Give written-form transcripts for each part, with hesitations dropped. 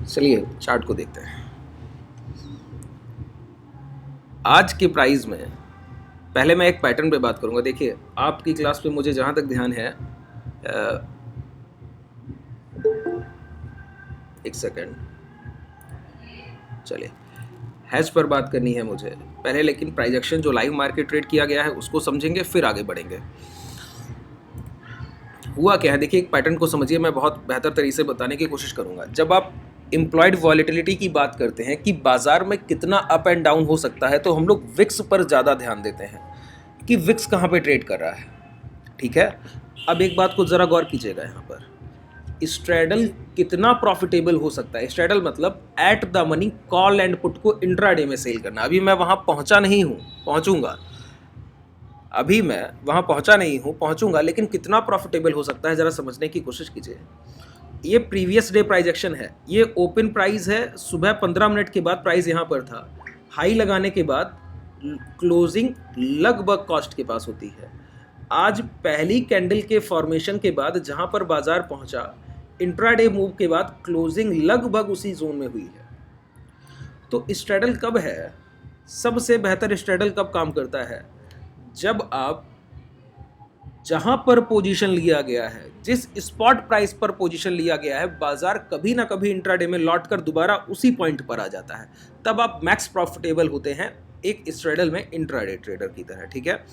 चलिए चार्ट को देखते हैं। आज के प्राइस में पहले मैं एक पैटर्न पे बात करूंगा। देखिए आपकी क्लास पे मुझे जहां तक ध्यान है, एक सेकेंड, चलिए हैश पर बात करनी है मुझे पहले, लेकिन प्राइस एक्शन जो लाइव मार्केट ट्रेड किया गया है उसको समझेंगे फिर आगे बढ़ेंगे। हुआ क्या है, देखिए एक पैटर्न को समझिए, मैं बहुत बेहतर तरीके से बताने की कोशिश करूंगा। जब आप इम्प्लॉयड वॉलेटिलिटी की बात करते हैं कि बाजार में कितना अप एंड डाउन हो सकता है, तो हम लोग विक्स पर ज़्यादा ध्यान देते हैं कि विक्स कहाँ पे ट्रेड कर रहा है। ठीक है, अब एक बात को ज़रा गौर कीजिएगा, यहाँ पर स्ट्रैडल कितना प्रॉफिटेबल हो सकता है। स्ट्रैडल मतलब at the money call and put को इंट्राडे में सेल करना। अभी मैं वहाँ पहुँचा नहीं हूँ, पहुँचूंगा, अभी मैं वहाँ पहुँचा नहीं हूँ, पहुँचूंगा, लेकिन कितना प्रॉफिटेबल हो सकता है ज़रा समझने की कोशिश कीजिए। ये प्रीवियस डे प्राइस एक्शन है, ये ओपन प्राइस है, सुबह 15 मिनट के बाद प्राइस यहाँ पर था, हाई लगाने के बाद क्लोजिंग लगभग कॉस्ट के पास होती है। आज पहली कैंडल के फॉर्मेशन के बाद जहाँ पर बाजार पहुँचा, इंट्राडे मूव के बाद क्लोजिंग लगभग उसी जोन में हुई है। तो स्ट्रैडल कब है, सबसे बेहतर स्ट्रैडल कब काम करता है, जब आप जहां पर पोजीशन लिया गया है, जिस स्पॉट प्राइस पर पोजीशन लिया गया है, बाजार कभी ना कभी इंट्राडे में लौट कर दोबारा उसी पॉइंट पर आ जाता है, तब आप मैक्स प्रॉफिटेबल होते हैं एक स्ट्रैडल में इंट्राडे ट्रेडर की तरह। ठीक है,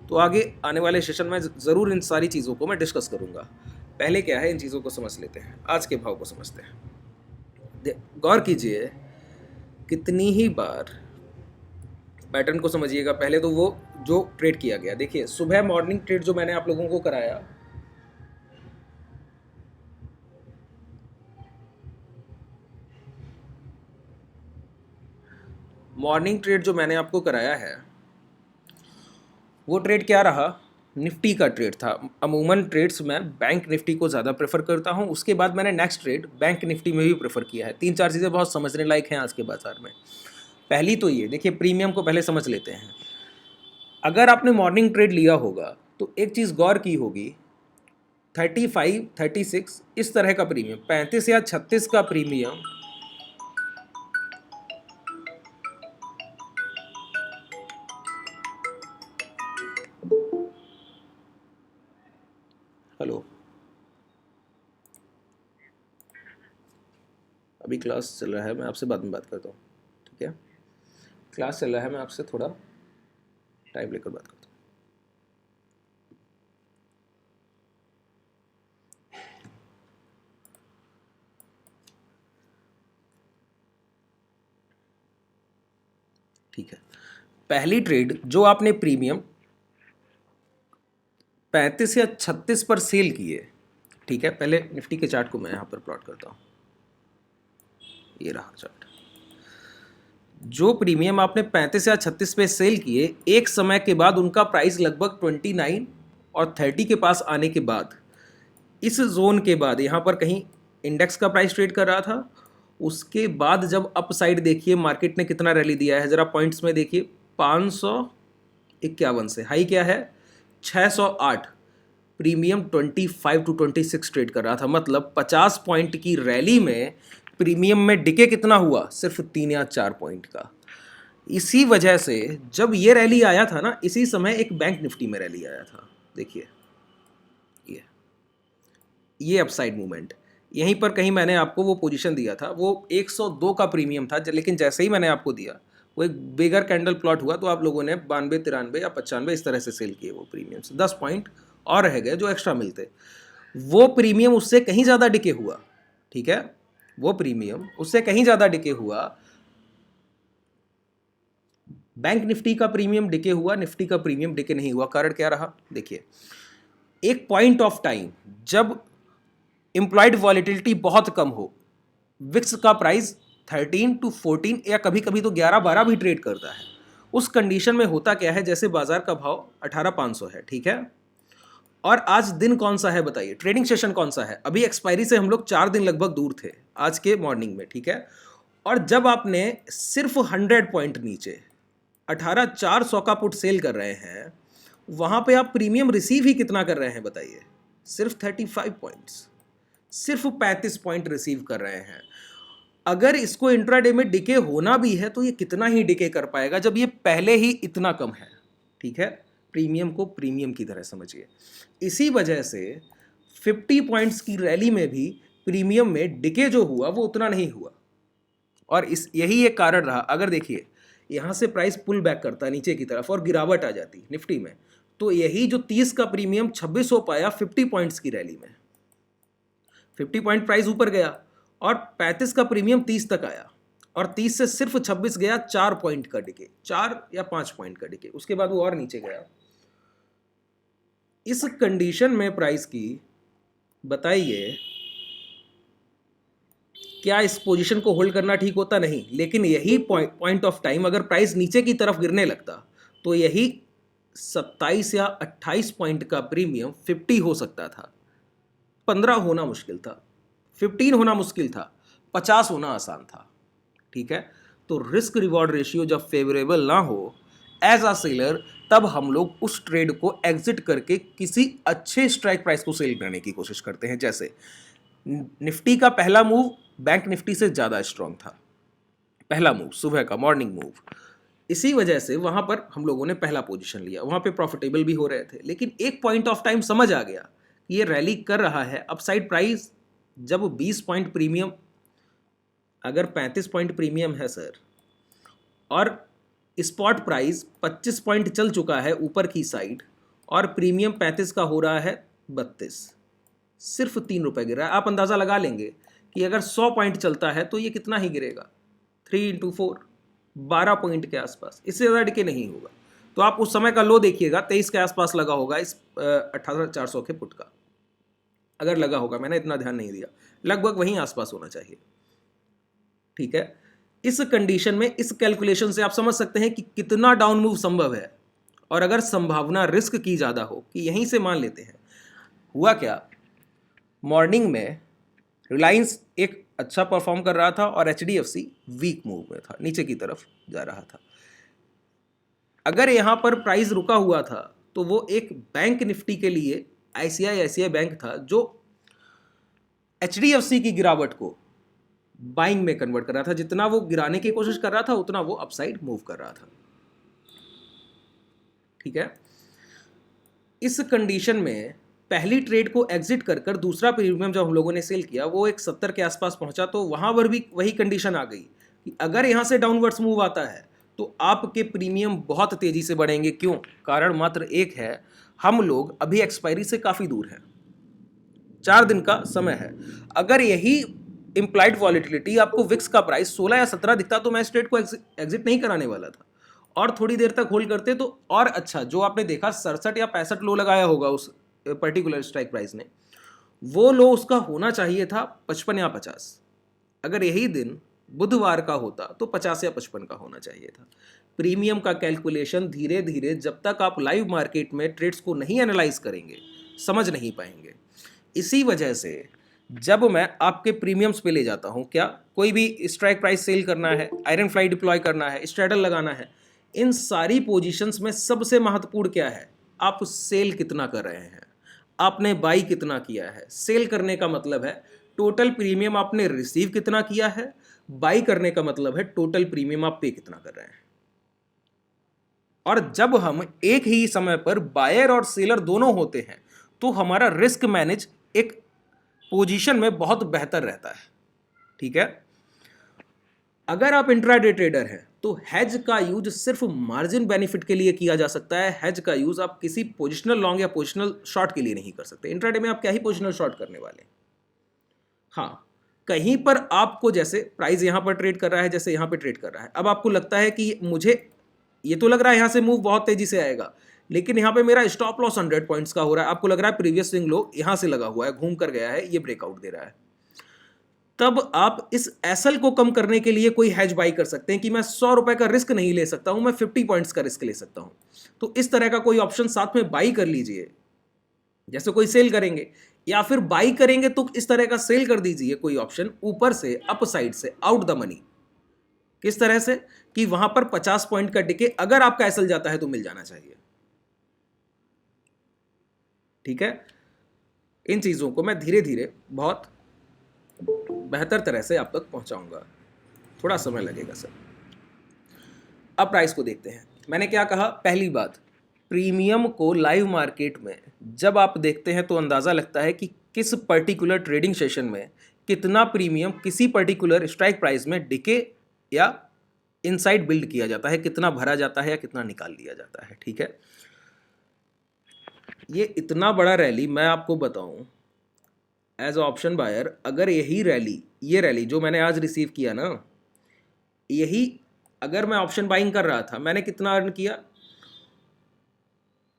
तो आगे आने वाले सेशन में ज़रूर इन सारी चीज़ों को मैं डिस्कस करूंगा। पहले क्या है, इन चीज़ों को समझ लेते हैं, आज के भाव को समझते हैं। गौर कीजिए, कितनी ही बार पैटर्न को समझिएगा। पहले तो वो जो ट्रेड किया गया, देखिए सुबह मॉर्निंग ट्रेड जो मैंने आप लोगों को कराया, मॉर्निंग ट्रेड जो मैंने आपको कराया है, वो ट्रेड क्या रहा, निफ्टी का ट्रेड था। अमूमन ट्रेड्स में बैंक निफ्टी को ज़्यादा प्रेफर करता हूँ, उसके बाद मैंने नेक्स्ट ट्रेड बैंक निफ्टी में भी प्रेफर किया है। 3-4 चीज़ें बहुत समझने लायक हैं आज के बाजार में। पहली तो ये देखिए, प्रीमियम को पहले समझ लेते हैं। अगर आपने मॉर्निंग ट्रेड लिया होगा तो एक चीज़ गौर की होगी, 35, 36 इस तरह का प्रीमियम, 35 या 36 का प्रीमियम हेलो, अभी क्लास चल रहा है, मैं आपसे बाद में बात करता हूँ। ठीक है, क्लास चल रहा है, मैं आपसे थोड़ा टाइम लेकर बात करता हूँ। ठीक है, पहली ट्रेड जो आपने प्रीमियम 35 या 36 पर सेल किए, ठीक है, पहले निफ्टी के चार्ट को मैं यहाँ पर प्लॉट करता हूँ, ये रहा चार्ट। जो प्रीमियम आपने 35 या 36 पे सेल किए, एक समय के बाद उनका प्राइस लगभग 29 और 30 के पास आने के बाद, इस जोन के बाद यहाँ पर कहीं इंडेक्स का प्राइस ट्रेड कर रहा था। उसके बाद जब अप साइड देखिए मार्केट ने कितना रैली दिया है, ज़रा पॉइंट्स में देखिए, 551 से हाई क्या है 608, प्रीमियम 25 टू 26 ट्रेड कर रहा था। मतलब 50 पॉइंट की रैली में प्रीमियम में डिके कितना हुआ, सिर्फ 3 या 4 पॉइंट का। इसी वजह से जब ये रैली आया था ना, इसी समय एक बैंक निफ्टी में रैली आया था। देखिए ये अपसाइड मूवमेंट, यहीं पर कहीं मैंने आपको वो पोजीशन दिया था, वो 102 का प्रीमियम था, लेकिन जैसे ही मैंने आपको दिया वो एक बिगर कैंडल प्लॉट हुआ, तो आप लोगों ने 92, 93 या 95 इस तरह से सेल किए वो प्रीमियम से। 10 पॉइंट और रह गए जो एक्स्ट्रा मिलते, वो प्रीमियम उससे कहीं ज़्यादा डिके हुआ। ठीक है, वो प्रीमियम उससे कहीं ज़्यादा डिके हुआ। बैंक निफ्टी का प्रीमियम डिके हुआ, निफ्टी का प्रीमियम डिके नहीं हुआ। कारण क्या रहा, देखिए एक पॉइंट ऑफ टाइम जब इम्प्लॉयड वॉलेटिलिटी बहुत कम हो, विक्स का प्राइस 13 टू 14 या कभी कभी तो 11-12 भी ट्रेड करता है, उस कंडीशन में होता क्या है, जैसे बाजार का भाव 18,500 है, ठीक है, और आज दिन कौन सा है बताइए, ट्रेडिंग सेशन कौन सा है, अभी एक्सपायरी से हम लोग 4 दिन लगभग दूर थे आज के मॉर्निंग में। ठीक है, और जब आपने सिर्फ 100 पॉइंट नीचे 18,400 का पुट सेल कर रहे हैं, वहां पे आप प्रीमियम रिसीव ही कितना कर रहे हैं बताइए, सिर्फ 35 पॉइंट्स, सिर्फ 35 पॉइंट रिसीव कर रहे हैं। अगर इसको इंट्राडे में डिके होना भी है तो ये कितना ही डिके कर पाएगा जब ये पहले ही इतना कम है। ठीक है, प्रीमियम को प्रीमियम की तरह समझिए। इसी वजह से 50 पॉइंट्स की रैली में भी प्रीमियम में डिके जो हुआ वो उतना नहीं हुआ, और इस यही एक कारण रहा। अगर देखिए यहाँ से प्राइस पुल बैक करता नीचे की तरफ और गिरावट आ जाती निफ्टी में, तो यही जो 30 का प्रीमियम 26 हो पाया 50 पॉइंट्स की रैली में। 50 पॉइंट प्राइस ऊपर गया और 35 का प्रीमियम 30 तक आया, और 30 से सिर्फ 26 गया 4 पॉइंट का डिके, 4 या 5 पॉइंट का डिके, उसके बाद वो और नीचे गया। इस कंडीशन में प्राइस की बताइए क्या इस पोजीशन को होल्ड करना ठीक होता? नहीं। लेकिन यही पॉइंट ऑफ टाइम अगर प्राइस नीचे की तरफ गिरने लगता तो यही 27 या 28 पॉइंट का प्रीमियम 50 हो सकता था, 15 होना मुश्किल था, 15 होना मुश्किल था, 50 होना आसान था। ठीक है, तो रिस्क रिवॉर्ड रेशियो जब फेवरेबल ना हो एज अ सेलर, तब हम लोग उस ट्रेड को एग्जिट करके किसी अच्छे स्ट्राइक प्राइस को सेल करने की कोशिश करते हैं। जैसे निफ्टी का पहला मूव बैंक निफ्टी से ज़्यादा स्ट्रांग था, पहला मूव सुबह का मॉर्निंग मूव। इसी वजह से वहां पर हम लोगों ने पहला पोजीशन लिया, वहां पे प्रॉफिटेबल भी हो रहे थे। लेकिन एक पॉइंट ऑफ टाइम समझ आ गया कि ये रैली कर रहा है, अपसाइड प्राइस जब 20 पॉइंट प्रीमियम, अगर 35 पॉइंट प्रीमियम है सर, और स्पॉट प्राइस 25 पॉइंट चल चुका है ऊपर की साइड, और प्रीमियम 35 का हो रहा है 32, सिर्फ 3 रुपए गिर रहा है। आप अंदाजा लगा लेंगे कि अगर 100 पॉइंट चलता है तो ये कितना ही गिरेगा, 3 इंटू 4, 12 पॉइंट के आसपास, इससे ज़्यादा डिके नहीं होगा। तो आप उस समय का लो देखिएगा, 23 के आसपास लगा होगा इस 18,400 के पुट का, अगर लगा होगा, मैंने इतना ध्यान नहीं दिया, लगभग वहीं आसपास होना चाहिए। ठीक है, इस कंडीशन में इस कैलकुलेशन से आप समझ सकते हैं कि कितना डाउन मूव संभव है। और अगर संभावना रिस्क की ज़्यादा हो कि यहीं से मान लेते हैं, हुआ क्या, मॉर्निंग में रिलायंस एक अच्छा परफॉर्म कर रहा था और एचडीएफसी वीक मूव में था, नीचे की तरफ जा रहा था। अगर यहां पर प्राइस रुका हुआ था तो वो एक बैंक निफ्टी के लिए आईसीआईसीआई बैंक था जो एचडीएफसी की गिरावट को बाइंग में कन्वर्ट कर रहा था। जितना वो गिराने की कोशिश कर रहा था उतना वो अपसाइड मूव कर रहा था। ठीक है, इस कंडीशन में पहली ट्रेड को एग्जिट कर कर दूसरा प्रीमियम जब हम लोगों ने सेल किया वो एक 70 के आसपास पहुंचा, तो वहां पर भी वही कंडीशन आ गई कि अगर यहां से डाउनवर्ड्स मूव आता है तो आपके प्रीमियम बहुत तेजी से बढ़ेंगे। क्यों? कारण मात्र एक है, हम लोग अभी एक्सपायरी से काफी दूर हैं, 4 दिन का समय है। अगर यही इंप्लाइड वॉलिटिलिटी आपको विक्स का प्राइस 16 या 17 दिखता तो मैं इस ट्रेड को एग्जिट नहीं कराने वाला था, और थोड़ी देर तक होल्ड करते तो और अच्छा। जो आपने देखा 67 या 65 लो लगाया होगा उस पर्टिकुलर स्ट्राइक प्राइस ने, वो लो उसका होना चाहिए था 55 या 50। अगर यही दिन बुधवार का होता तो 50 या 55 का होना चाहिए था। प्रीमियम का कैलकुलेशन धीरे धीरे जब तक आप लाइव मार्केट में ट्रेड्स को नहीं एनालाइज करेंगे समझ नहीं पाएंगे। इसी वजह से जब मैं आपके प्रीमियम्स पे ले जाता हूं, क्या कोई भी स्ट्राइक प्राइस सेल करना है, आयरन फ्लाई डिप्लॉय करना है, स्ट्रैडल लगाना है, इन सारी पोजीशंस में सबसे महत्वपूर्ण क्या है, आप सेल कितना कर रहे हैं, आपने बाई कितना किया है। सेल करने का मतलब है टोटल प्रीमियम आपने रिसीव कितना किया है, बाई करने का मतलब है टोटल प्रीमियम आप पे कितना कर रहे हैं। और जब हम एक ही समय पर बायर और सेलर दोनों होते हैं तो हमारा रिस्क मैनेज एक पोजीशन में बहुत बेहतर रहता है। ठीक है, अगर आप इंट्राडे ट्रेडर हैं तो हेज का यूज सिर्फ मार्जिन बेनिफिट के लिए किया जा सकता है। हेज का यूज आप किसी पोजिशनल लॉन्ग या पोजिशनल शॉर्ट के लिए नहीं कर सकते। इंट्राडे में आप क्या ही पोजिशनल शॉर्ट करने वाले। हाँ, कहीं पर आपको जैसे प्राइस यहां पर ट्रेड कर रहा है, जैसे यहां पर ट्रेड कर रहा है, अब आपको लगता है कि मुझे ये तो लग रहा है यहां से मूव बहुत तेजी से आएगा, लेकिन यहां पे मेरा स्टॉप लॉस 100 पॉइंट्स का हो रहा है। आपको लग रहा है प्रीवियस स्विंग लो यहां से लगा हुआ है, घूम कर गया है, ये ब्रेकआउट दे रहा है। तब आप इस एसएल को कम करने के लिए कोई हैज बाई कर सकते हैं कि मैं 100 रुपए का रिस्क नहीं ले सकता हूं, मैं 50 पॉइंट्स का रिस्क ले सकता हूं। तो इस तरह का कोई ऑप्शन साथ में बाई कर लीजिए, जैसे कोई सेल करेंगे, या फिर बाई करेंगे तो इस तरह का सेल कर दीजिए कोई ऑप्शन ऊपर से, अप साइड से, आउट द मनी। किस तरह से कि वहां पर 50 पॉइंट का टिके अगर आपका एसएल जाता है तो मिल जाना चाहिए। ठीक है, इन चीजों को मैं धीरे धीरे बहुत बेहतर तरह से आप तक पहुंचाऊंगा। थोड़ा समय लगेगा सर। अब प्राइस को देखते हैं। मैंने क्या कहा, पहली बात, प्रीमियम को लाइव मार्केट में जब आप देखते हैं तो अंदाज़ा लगता है कि किस पर्टिकुलर ट्रेडिंग सेशन में कितना प्रीमियम किसी पर्टिकुलर स्ट्राइक प्राइस में डिके या इनसाइड बिल्ड किया जाता है, कितना भरा जाता है या कितना निकाल लिया जाता है। ठीक है, ये इतना बड़ा रैली मैं आपको बताऊं एज ऑप्शन बायर, अगर यही रैली, ये रैली जो मैंने आज रिसीव किया ना, यही अगर मैं ऑप्शन बाइंग कर रहा था, मैंने कितना अर्न किया,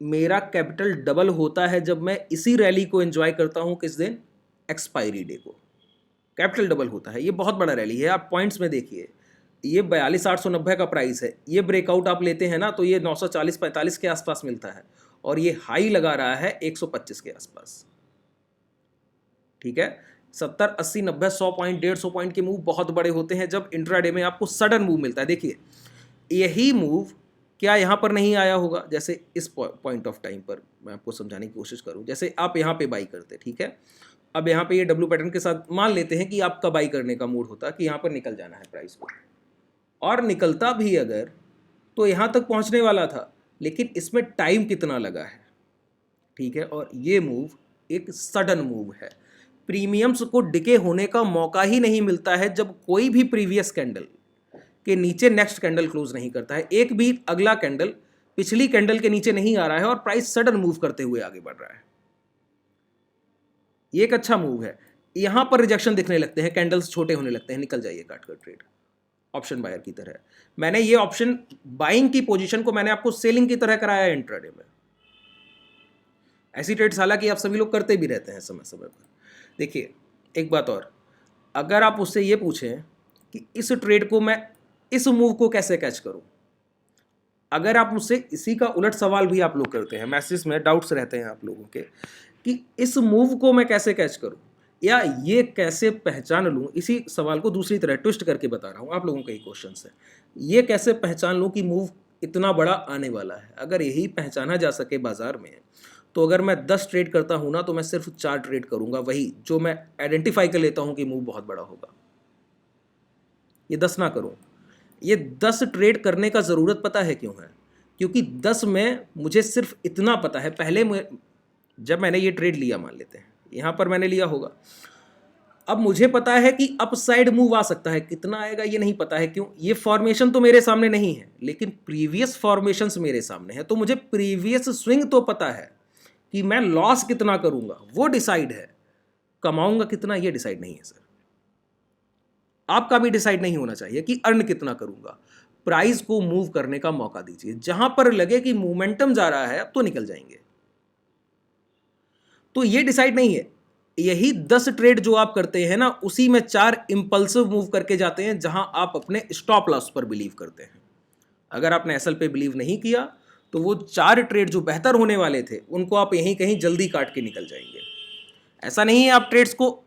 मेरा कैपिटल डबल होता है जब मैं इसी रैली को एंजॉय करता हूं। किस दिन? एक्सपायरी डे को कैपिटल डबल होता है। ये बहुत बड़ा रैली है, आप पॉइंट्स में देखिए, ये 42,890 का प्राइस है। ये ब्रेकआउट आप लेते हैं ना तो ये 940-45 के आसपास मिलता है, और ये हाई लगा रहा है 125 के आसपास। ठीक है, 70, 80, 90, 100 पॉइंट, 150 पॉइंट के मूव बहुत बड़े होते हैं जब इंट्राडे में आपको सडन मूव मिलता है। देखिए, यही मूव क्या यहाँ पर नहीं आया होगा? जैसे इस पॉइंट ऑफ टाइम पर मैं आपको समझाने की कोशिश करूँ, जैसे आप यहाँ पे बाई करते, ठीक है, अब यहाँ पे ये डब्ल्यू पैटर्न के साथ मान लेते हैं कि आपका बाई करने का मूड होता कि यहाँ पर निकल जाना है प्राइस को, और निकलता भी अगर तो यहाँ तक पहुँचने वाला था, लेकिन इसमें टाइम कितना लगा है। ठीक है, और ये मूव एक सडन मूव है। प्रीमियम्स को डिके होने का मौका ही नहीं मिलता है जब कोई भी प्रीवियस कैंडल के नीचे नेक्स्ट कैंडल क्लोज नहीं करता है, एक भी अगला कैंडल पिछली कैंडल के नीचे नहीं आ रहा है और प्राइस सडन मूव करते हुए आगे बढ़ रहा है। ये एक अच्छा मूव है। यहां पर रिजेक्शन दिखने लगते हैं, कैंडल्स छोटे होने लगते हैं, निकल जाइए काट कर ट्रेड, ऑप्शन बायर की तरह। मैंने ये ऑप्शन बाइंग की पोजीशन को मैंने आपको सेलिंग की तरह कराया इंट्राडे में। ऐसी ट्रेड्स हालांकि आप सभी लोग करते भी रहते हैं समय समय पर। देखिए एक बात और, अगर आप उससे ये पूछें कि इस ट्रेड को मैं इस मूव को कैसे कैच करूं, अगर आप मुझसे इसी का उलट सवाल भी आप लोग करते हैं, मैसेज में डाउट्स रहते हैं आप लोगों के कि इस मूव को मैं कैसे कैच करूं या ये कैसे पहचान लूं, इसी सवाल को दूसरी तरह ट्विस्ट करके बता रहा हूं आप लोगों के ही क्वेश्चन से, ये कैसे पहचान लूं कि मूव इतना बड़ा आने वाला है। अगर यही पहचाना जा सके बाजार में, तो अगर मैं 10 ट्रेड करता हूं ना तो मैं सिर्फ 4 ट्रेड करूंगा, वही जो मैं आइडेंटिफाई कर लेता हूं कि मूव बहुत बड़ा होगा। ये 10 ना करूं। ये 10 ट्रेड करने का ज़रूरत पता है क्यों है? क्योंकि 10 में मुझे सिर्फ इतना पता है, पहले जब मैंने ये ट्रेड लिया, मान लेते हैं यहाँ पर मैंने लिया होगा, अब मुझे पता है कि अपसाइड मूव आ सकता है, कितना आएगा ये नहीं पता है। क्यों? ये फॉर्मेशन तो मेरे सामने नहीं है, लेकिन प्रीवियस फॉर्मेशंस मेरे सामने है, तो मुझे प्रीवियस स्विंग तो पता है कि मैं लॉस कितना करूंगा, वो डिसाइड है, कमाऊंगा कितना ये डिसाइड नहीं है सर। आपका भी डिसाइड नहीं होना चाहिए कि अर्न कितना करूंगा। प्राइस को मूव करने का मौका दीजिए, जहां पर लगे कि मोमेंटम जा रहा है अब तो निकल जाएंगे, तो ये डिसाइड नहीं है। यही 10 ट्रेड जो आप करते हैं ना, उसी में 4 इंपल्सिव मूव करके जाते हैं जहां आप अपने स्टॉप लॉस पर बिलीव करते हैं। अगर आपने एसएल पे बिलीव नहीं किया तो वो 4 ट्रेड जो बेहतर होने वाले थे उनको आप यहीं कहीं जल्दी काट के निकल जाएंगे। ऐसा नहीं है आप ट्रेड्स को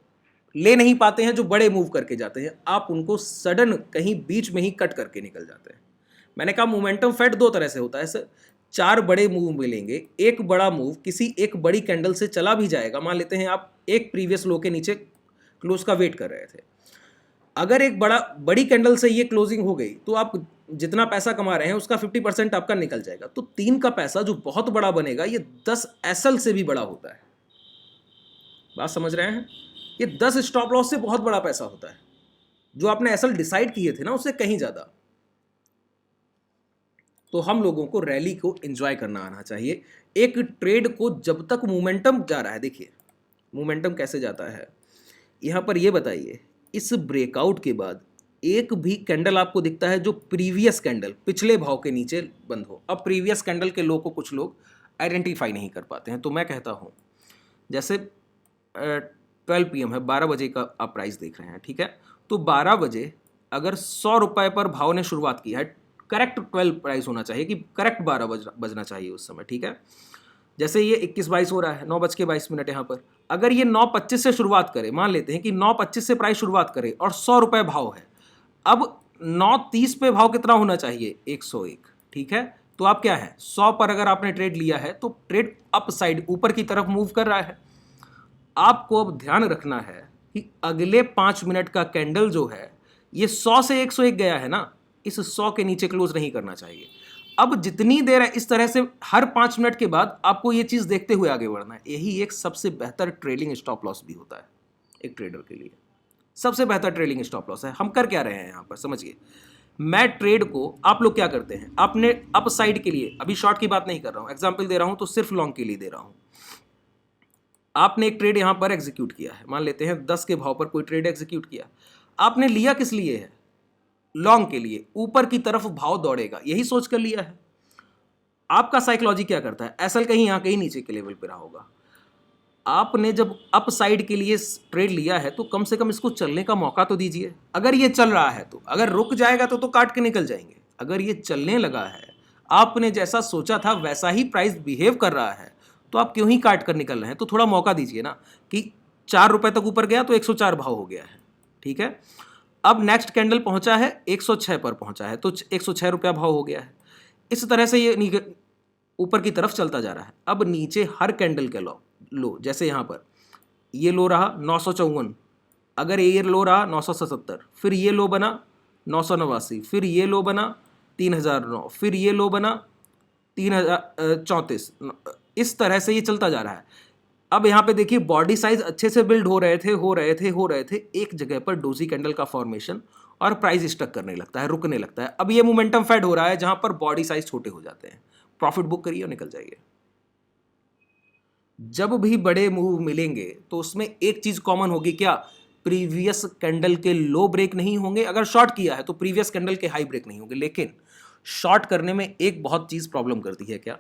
ले नहीं पाते हैं जो बड़े मूव करके जाते हैं, आप उनको सडन कहीं बीच में ही कट करके निकल जाते हैं। मैंने कहा मोमेंटम फेड 2 तरह से होता है सर। 4 बड़े मूव मिलेंगे, एक बड़ा मूव किसी एक बड़ी कैंडल से चला भी जाएगा। मान लेते हैं आप एक प्रीवियस लो के नीचे क्लोज का वेट कर रहे थे, अगर एक बड़ी कैंडल से ये क्लोजिंग हो गई तो आप जितना पैसा कमा रहे हैं उसका 50% आपका निकल जाएगा। तो 3 का पैसा जो बहुत बड़ा बनेगा ये 10 एसएल से भी बड़ा होता है। बात समझ रहे हैं? ये 10 स्टॉप लॉस से बहुत बड़ा पैसा होता है, जो आपने एसएल डिसाइड किए थे ना उससे कहीं ज्यादा। तो हम लोगों को रैली को एंजॉय करना आना चाहिए। एक ट्रेड को जब तक मोमेंटम जा रहा है, देखिए मोमेंटम कैसे जाता है, यहां पर ये बताइए, इस ब्रेकआउट के बाद एक भी कैंडल आपको दिखता है जो प्रीवियस कैंडल पिछले भाव के नीचे बंद हो? अब प्रीवियस कैंडल के लो को कुछ लोग आइडेंटिफाई नहीं कर पाते हैं, तो मैं कहता हूं जैसे 12 PM है, 12 बजे का आप प्राइस देख रहे हैं, ठीक है, तो 12 बजे अगर 100 रुपए पर भाव ने शुरुआत की है, करेक्ट 12 प्राइस होना चाहिए कि करेक्ट 12 बजना चाहिए उस समय, ठीक है। जैसे ये 21-22 हो रहा है, 9:22 यहाँ पर, अगर ये 9:25 से शुरुआत करे, मान लेते हैं कि 9:25 से प्राइस शुरुआत करे और 100 रुपए भाव है, अब 9:30 पे भाव कितना होना चाहिए? 101, ठीक है। तो आप क्या है, 100 पर अगर आपने ट्रेड लिया है तो ट्रेड अप साइड ऊपर की तरफ मूव कर रहा है। आपको अब ध्यान रखना है कि अगले 5 मिनट का कैंडल जो है ये 100 से 101 गया है ना, इस 100 के नीचे क्लोज नहीं करना चाहिए। अब जितनी देर है इस तरह से हर 5 मिनट के बाद आपको ये चीज देखते हुए आगे बढ़ना है। यही एक सबसे बेहतर ट्रेलिंग स्टॉप लॉस भी होता है एक ट्रेडर के लिए। सबसे बेहतर ट्रेलिंग स्टॉप लॉस है। हम कर क्या रहे हैं यहां पर समझिए। मैं ट्रेड को, आप लोग क्या करते हैं, आपने अप साइड के लिए, अभी शॉर्ट की बात नहीं कर रहा हूं, एग्जांपल दे रहा हूं तो सिर्फ लॉन्ग के लिए दे रहा हूं। आपने एक ट्रेड यहां पर एग्जीक्यूट किया है, मान लेते हैं 10 के भाव पर कोई ट्रेड एग्जीक्यूट किया। आपने लिया किस लिए है? लॉन्ग के लिए, ऊपर की तरफ भाव दौड़ेगा यही सोच कर लिया है। आपका साइकोलॉजी क्या करता है, एसएल कहीं यहां कहीं नीचे के लेवल पर रहा होगा। आपने जब अप साइड के लिए ट्रेड लिया है तो कम से कम इसको चलने का मौका तो दीजिए। अगर ये चल रहा है तो, अगर रुक जाएगा तो काट के निकल जाएंगे। अगर ये चलने लगा है, आपने जैसा सोचा था वैसा ही प्राइस बिहेव कर रहा है, तो आप क्यों ही काट कर निकल रहे हैं? तो थोड़ा मौका दीजिए ना कि 4 रुपए तक ऊपर गया तो 104 भाव हो गया है, ठीक है। अब नेक्स्ट कैंडल पहुंचा है 106 पर पहुंचा है तो 106 रुपया भाव हो गया है। इस तरह से ये ऊपर की तरफ चलता जा रहा है। अब नीचे हर कैंडल के लो, जैसे यहां पर ये लो रहा 954, अगर ये लो रहा 977, फिर ये लो बना 989, फिर ये लो बना 3009, फिर ये लो बना 3034, इस तरह से ये चलता जा रहा है। अब यहां पे देखिए बॉडी साइज अच्छे से बिल्ड हो रहे थे, एक जगह पर डोजी कैंडल का फॉर्मेशन और प्राइस स्टक करने लगता है, रुकने लगता है। अब ये मोमेंटम फेड हो रहा है जहां पर बॉडी साइज छोटे हो जाते हैं। प्रॉफिट बुक करिए और निकल जाइए। जब भी बड़े मूव मिलेंगे तो उसमें एक चीज कॉमन होगी, क्या? प्रीवियस कैंडल के लो ब्रेक नहीं होंगे। अगर शॉर्ट किया है तो प्रीवियस कैंडल के हाई ब्रेक नहीं होंगे। लेकिन शॉर्ट करने में एक बहुत चीज प्रॉब्लम करती है, क्या?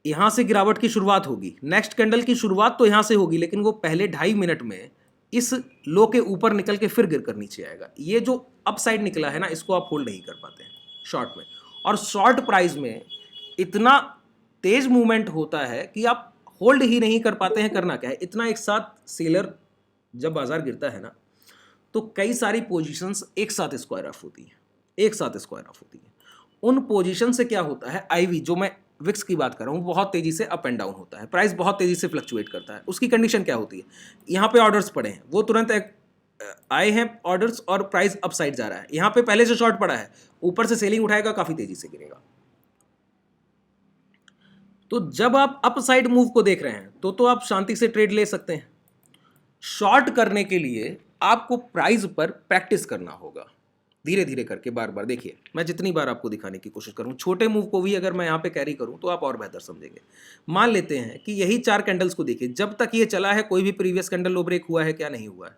यहां से गिरावट की शुरुआत होगी, नेक्स्ट कैंडल की शुरुआत तो यहां से होगी, लेकिन वो पहले 2.5 मिनट में इस लो के ऊपर निकल के फिर गिर कर नीचे आएगा। ये जो अपसाइड निकला है ना, इसको आप होल्ड नहीं कर पाते हैं शॉर्ट में। और शॉर्ट प्राइस में इतना तेज मूवमेंट होता है कि आप होल्ड ही नहीं कर पाते हैं। करना क्या है, इतना एक साथ सेलर जब बाजार गिरता है ना, तो कई सारी पोजीशंस एक साथ स्क्वायर ऑफ होती है। उन पोजीशन से क्या होता है, आईवी जो मैं विक्स की बात कर रहा हूं, बहुत तेजी से अप एंड डाउन होता है, प्राइस बहुत तेजी से फ्लक्चुएट करता है। उसकी कंडीशन क्या होती है, यहाँ पे ऑर्डर्स पड़े हैं, वो तुरंत आए हैं ऑर्डर्स और प्राइस अपसाइड जा रहा है। यहाँ पे पहले से शॉर्ट पड़ा है, ऊपर से सेलिंग उठाएगा, काफी तेजी से गिरेगा। तो जब आप अप साइड मूव को देख रहे हैं तो आप शांति से ट्रेड ले सकते हैं। शॉर्ट करने के लिए आपको प्राइस पर प्रैक्टिस करना होगा, धीरे धीरे करके, बार बार। देखिए मैं जितनी बार आपको दिखाने की कोशिश करूं, छोटे मूव को भी अगर मैं यहां पे कैरी करूं तो आप और बेहतर समझेंगे। मान लेते हैं कि यही 4 कैंडल्स को देखिए, जब तक ये चला है कोई भी प्रीवियस कैंडल लो ब्रेक हुआ है क्या? नहीं हुआ है।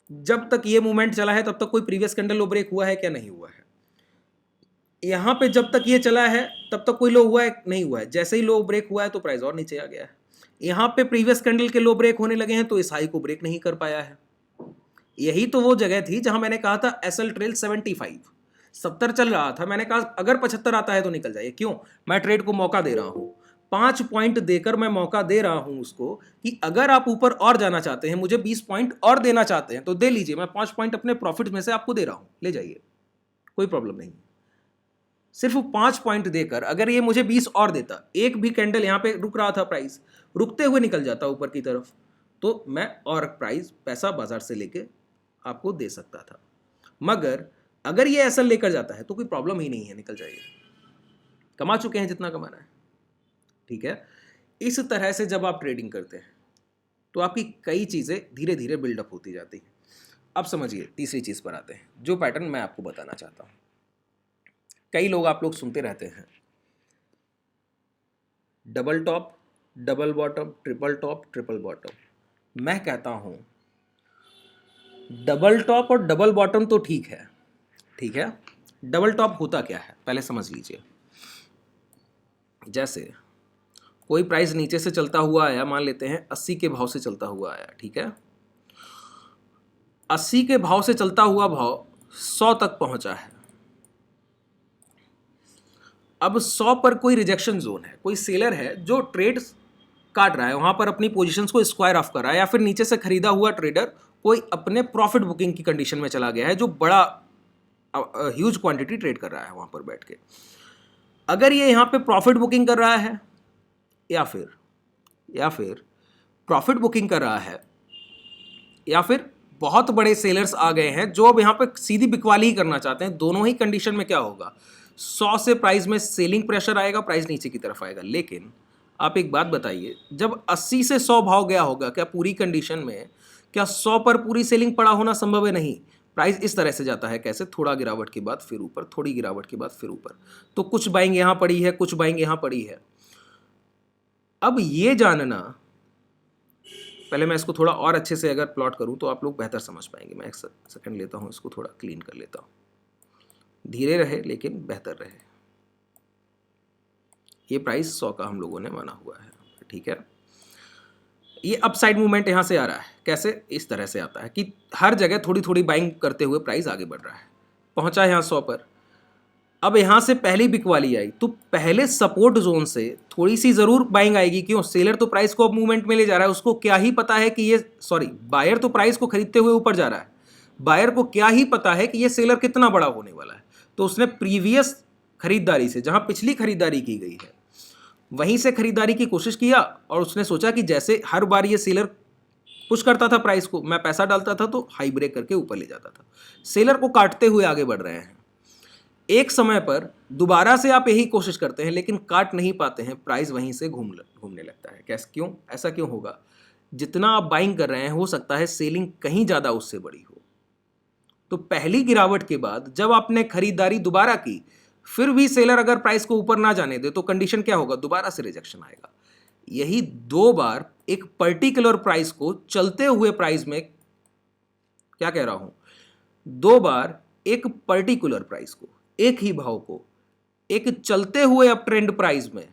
जब तक ये मूवमेंट चला है तब तक कोई प्रीवियस कैंडल लो ब्रेक हुआ है क्या? नहीं हुआ है। यहां पे जब तक ये चला है तब तक कोई लो हुआ है? नहीं हुआ है। जैसे ही लो ब्रेक हुआ है तो प्राइस और नीचे आ गया है। यहां पे प्रीवियस कैंडल के लो ब्रेक होने लगे हैं तो इस हाई को ब्रेक नहीं कर पाया है। यही तो वो जगह थी जहां मैंने कहा था एसएल ट्रेल 75, 70 चल रहा था, मैंने कहा अगर 75 आता है तो निकल जाइए। क्यों? मैं ट्रेड को मौका दे रहा हूं, 5 पॉइंट देकर मैं मौका दे रहा हूं उसको कि अगर आप ऊपर और जाना चाहते हैं, मुझे 20 पॉइंट और देना चाहते हैं तो दे लीजिए। मैं 5 पॉइंट अपने प्रॉफिट में से आपको दे रहा हूं, ले जाइए, कोई प्रॉब्लम नहीं। सिर्फ 5 पॉइंट देकर अगर ये मुझे 20 और देता, एक भी कैंडल यहां पे रुक रहा था, प्राइस रुकते हुए निकल जाता ऊपर की तरफ, तो मैं और प्राइस पैसा बाजार से लेके आपको दे सकता था। मगर अगर ये एसएल लेकर जाता है तो कोई प्रॉब्लम ही नहीं है, निकल जाइए, कमा चुके हैं जितना कमाना है, ठीक है। इस तरह से जब आप ट्रेडिंग करते हैं तो आपकी कई चीजें धीरे धीरे बिल्डअप होती जाती हैं। अब समझिए तीसरी चीज पर आते हैं, जो पैटर्न मैं आपको बताना चाहता हूं। कई लोग, आप लोग सुनते रहते हैं double top, double bottom, triple top, triple bottom. मैं कहता हूं डबल टॉप और डबल बॉटम तो ठीक है, ठीक है। डबल टॉप होता क्या है पहले समझ लीजिए। जैसे कोई प्राइस नीचे से चलता हुआ आया, मान लेते हैं 80 के भाव से चलता हुआ आया, ठीक है। 80 के भाव से चलता हुआ भाव 100 तक पहुंचा है। अब 100 पर कोई रिजेक्शन जोन है, कोई सेलर है जो ट्रेड काट रहा है, वहां पर अपनी पोजीशंस को स्क्वायर ऑफ कर रहा है, या फिर नीचे से खरीदा हुआ ट्रेडर कोई अपने प्रॉफिट बुकिंग की कंडीशन में चला गया है, जो बड़ा ह्यूज क्वांटिटी ट्रेड कर रहा है वहां पर बैठ के। अगर ये यहां पे प्रॉफिट बुकिंग कर रहा है या फिर प्रॉफिट बुकिंग कर रहा है या फिर बहुत बड़े सेलर्स आ गए हैं जो अब यहाँ पे सीधी बिकवाली ही करना चाहते हैं, दोनों ही कंडीशन में क्या होगा, 100 से प्राइस में सेलिंग प्रेशर आएगा, प्राइस नीचे की तरफ आएगा। लेकिन आप एक बात बताइए, जब 80 से 100 भाव गया होगा, क्या पूरी कंडीशन में क्या 100 पर पूरी सेलिंग पड़ा होना संभव है? नहीं। प्राइस इस तरह से जाता है, कैसे, थोड़ा गिरावट के बाद फिर ऊपर, थोड़ी गिरावट के बाद फिर ऊपर। तो कुछ बाइंग यहाँ पड़ी है, कुछ बाइंग यहाँ पड़ी है। अब ये जानना, पहले मैं इसको थोड़ा और अच्छे से अगर प्लॉट करूं तो आप लोग बेहतर समझ पाएंगे। मैं एक सेकंड लेता हूं, इसको थोड़ा क्लीन कर लेता हूं, धीरे रहे लेकिन बेहतर रहे। ये प्राइस 100 का हम लोगों ने माना हुआ है, ठीक है। ये अपसाइड मूवमेंट यहां से आ रहा है, कैसे, इस तरह से आता है कि हर जगह थोड़ी थोड़ी बाइंग करते हुए प्राइस आगे बढ़ रहा है, पहुंचा यहाँ 100 पर। अब यहां से पहली बिकवाली आई तो पहले सपोर्ट जोन से थोड़ी सी जरूर बाइंग आएगी। क्यों? सेलर तो प्राइस को अब मूवमेंट में ले जा रहा है, उसको क्या ही पता है कि ये, सॉरी, बायर तो प्राइस को खरीदते हुए ऊपर जा रहा है, बायर को क्या ही पता है कि ये सेलर कितना बड़ा होने वाला है। तो उसने प्रीवियस खरीदारी से, जहां पिछली खरीदारी की गई है, वहीं से खरीदारी की कोशिश किया और उसने सोचा कि जैसे हर बार ये सेलर पुश करता था प्राइस को, मैं पैसा डालता था तो हाई ब्रेक करके ऊपर ले जाता था। सेलर को काटते हुए आगे बढ़ रहे हैं। एक समय पर दोबारा से आप यही कोशिश करते हैं लेकिन काट नहीं पाते हैं, प्राइस वहीं से घूमने लगता है। कैसे, क्यों, ऐसा क्यों होगा? जितना आप बाइंग कर रहे हैं, हो सकता है सेलिंग कहीं ज़्यादा उससे बड़ी हो। तो पहली गिरावट के बाद जब आपने खरीदारी दोबारा की, फिर भी सेलर अगर प्राइस को ऊपर ना जाने दे तो कंडीशन क्या होगा? दोबारा से रिजेक्शन आएगा। यही 2 बार एक पर्टिकुलर प्राइस को चलते हुए प्राइस में, क्या कह रहा हूं, 2 बार एक पर्टिकुलर प्राइस को, एक ही भाव को एक चलते हुए अप ट्रेंड प्राइस में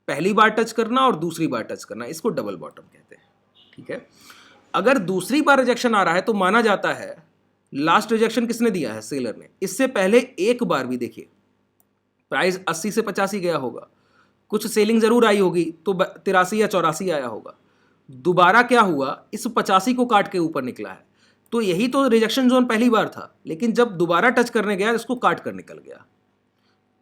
पहली बार टच करना और दूसरी बार टच करना, इसको डबल बॉटम कहते हैं, ठीक है। अगर दूसरी बार रिजेक्शन आ रहा है तो माना जाता है लास्ट रिजेक्शन किसने दिया है? सेलर ने। इससे पहले एक बार भी देखिए प्राइस 80 से 85 गया होगा, कुछ सेलिंग जरूर आई होगी तो 83 या 84 आया होगा। दोबारा क्या हुआ? इस 85 को काट के ऊपर निकला है। तो यही तो रिजेक्शन जोन पहली बार था, लेकिन जब दोबारा टच करने गया इसको काट कर निकल गया।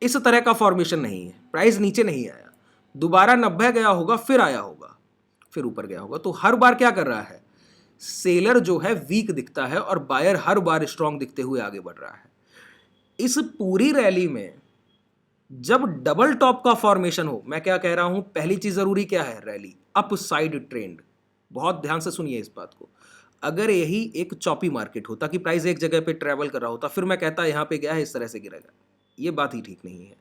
इस तरह का फॉर्मेशन नहीं है, प्राइस नीचे नहीं आया, दोबारा 90 गया होगा, फिर आया होगा, फिर ऊपर गया होगा। तो हर बार क्या कर रहा है? सेलर जो है वीक दिखता है और बायर हर बार स्ट्रांग दिखते हुए आगे बढ़ रहा है। इस पूरी रैली में जब डबल टॉप का फॉर्मेशन हो, मैं क्या कह रहा हूं, पहली चीज जरूरी क्या है? Rally, up side trend. बहुत ध्यान से सुनिए इस बात को। अगर यही एक चॉपी मार्केट होता कि प्राइस एक जगह पे ट्रेवल कर रहा होता, फिर मैं कहता यहां पे गया है इस तरह से गिरेगा, ये बात ही ठीक नहीं है।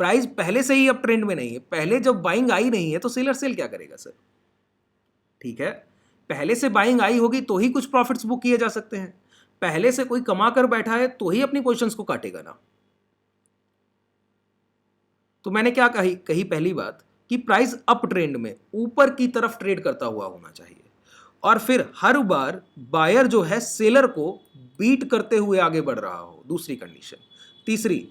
प्राइस पहले से ही अप ट्रेंड में नहीं है, पहले जब बाइंग आई नहीं है तो सेलर सेल क्या करेगा सर? ठीक है, पहले से बाइंग आई होगी तो ही कुछ प्रॉफिट्स बुक किए जा सकते हैं। पहले से कोई कमा कर बैठा है तो ही अपनी पोजीशंस को काटेगा ना। तो मैंने क्या कही पहली बात कि प्राइस अप ट्रेंड में ऊपर की तरफ ट्रेड करता हुआ होना चाहिए और फिर हर बार बायर जो है सेलर को बीट करते हुए आगे बढ़ रहा हो, दूसरी कंडीशन। तीसरी,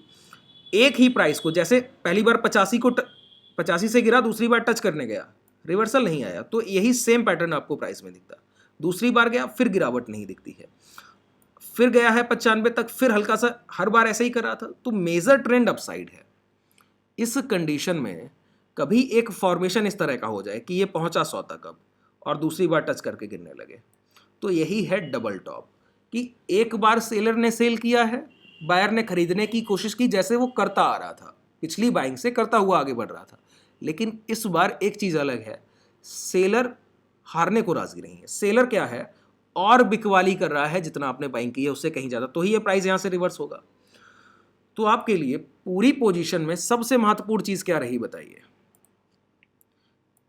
एक ही प्राइस को, जैसे पहली बार 85 से गिरा, दूसरी बार टच करने गया, रिवर्सल नहीं आया, तो यही सेम पैटर्न आपको प्राइस में दिखता। दूसरी बार गया, फिर गिरावट नहीं दिखती है, फिर गया है 95 तक, फिर हल्का सा, हर बार ऐसे ही कर रहा था, तो मेजर ट्रेंड अपसाइड है। इस कंडीशन में कभी एक फॉर्मेशन इस तरह का हो जाए कि ये पहुंचा 100 तक अब और दूसरी बार टच करके गिरने लगे, तो यही है डबल टॉप। कि एक बार सेलर ने सेल किया है, बायर ने खरीदने की कोशिश की, जैसे वो करता आ रहा था, पिछली बाइंग से करता हुआ आगे बढ़ रहा था। लेकिन इस बार एक चीज अलग है, सेलर हारने को राजी नहीं है। सेलर क्या है, और बिकवाली कर रहा है, जितना आपने बाइंग की है उससे कहीं ज्यादा, तो ही ये प्राइस यहां से रिवर्स होगा। तो आपके लिए पूरी पोजीशन में सबसे महत्वपूर्ण चीज क्या रही बताइए?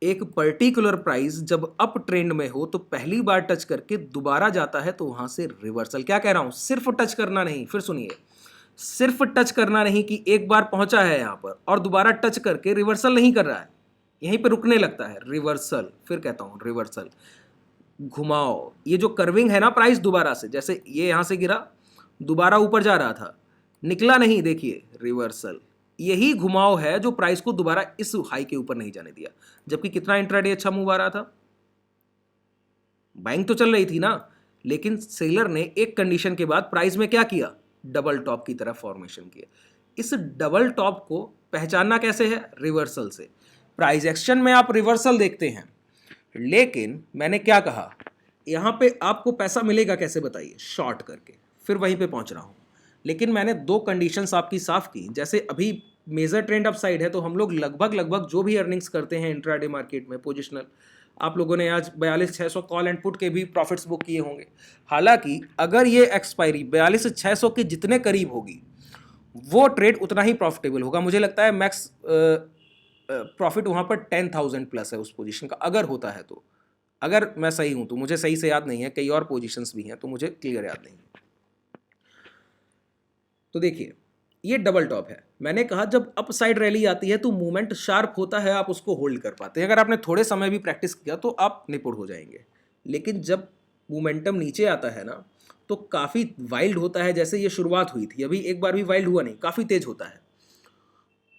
एक पर्टिकुलर प्राइस जब अप ट्रेंड में हो तो पहली बार टच करके दोबारा जाता है तो वहां से रिवर्सल। क्या कह रहा हूं? सिर्फ टच करना नहीं, फिर सुनिए, सिर्फ टच करना नहीं कि एक बार पहुंचा है यहां पर और दोबारा टच करके रिवर्सल नहीं कर रहा है, यहीं पे रुकने लगता है, रिवर्सल। फिर कहता हूं रिवर्सल, घुमाओ। ये जो कर्विंग है ना प्राइस दोबारा से, जैसे ये यहां से गिरा, दोबारा ऊपर जा रहा था, निकला नहीं, देखिए रिवर्सल। यही घुमाव है जो प्राइस को दोबारा इस हाई के ऊपर नहीं जाने दिया। जबकि कितना इंट्राडे अच्छा मूव आ रहा था, बाइंग तो चल रही थी ना, लेकिन सेलर ने एक कंडीशन के बाद प्राइस में क्या किया? डबल टॉप की तरफ फॉर्मेशन किया। इस डबल टॉप को पहचानना कैसे है? रिवर्सल से। प्राइस एक्शन में आप रिवर्सल देखते हैं, लेकिन मैंने क्या कहा यहाँ पे आपको पैसा मिलेगा कैसे बताइए? शॉर्ट करके, फिर वहीं पे पहुँच रहा हूँ। लेकिन मैंने दो कंडीशंस आपकी साफ की, जैसे अभी मेजर ट्रेंड अपसाइड है तो हम लोग लगभग जो भी अर्निंग्स करते हैं इंट्राडे मार्केट में पोजिशनल, आप लोगों ने आज 42,600 कॉल एंड पुट के भी प्रॉफिट्स बुक किए होंगे। हालांकि अगर ये एक्सपायरी 42,600 के जितने करीब होगी वो ट्रेड उतना ही प्रॉफिटेबल होगा। मुझे लगता है मैक्स प्रॉफिट वहाँ पर 10,000 प्लस है उस पोजीशन का, अगर होता है तो। अगर मैं सही हूँ तो, मुझे सही से याद नहीं है, कई और पोजीशंस भी हैं तो मुझे क्लियर याद नहीं है। तो देखिए ये डबल टॉप है। मैंने कहा जब अप साइड रैली आती है तो मूवमेंट शार्प होता है, आप उसको होल्ड कर पाते हैं। अगर आपने थोड़े समय भी प्रैक्टिस किया तो आप निपुण हो जाएंगे। लेकिन जब मोमेंटम नीचे आता है ना तो काफ़ी वाइल्ड होता है। जैसे ये शुरुआत हुई थी, अभी एक बार भी वाइल्ड हुआ नहीं, काफ़ी तेज होता है।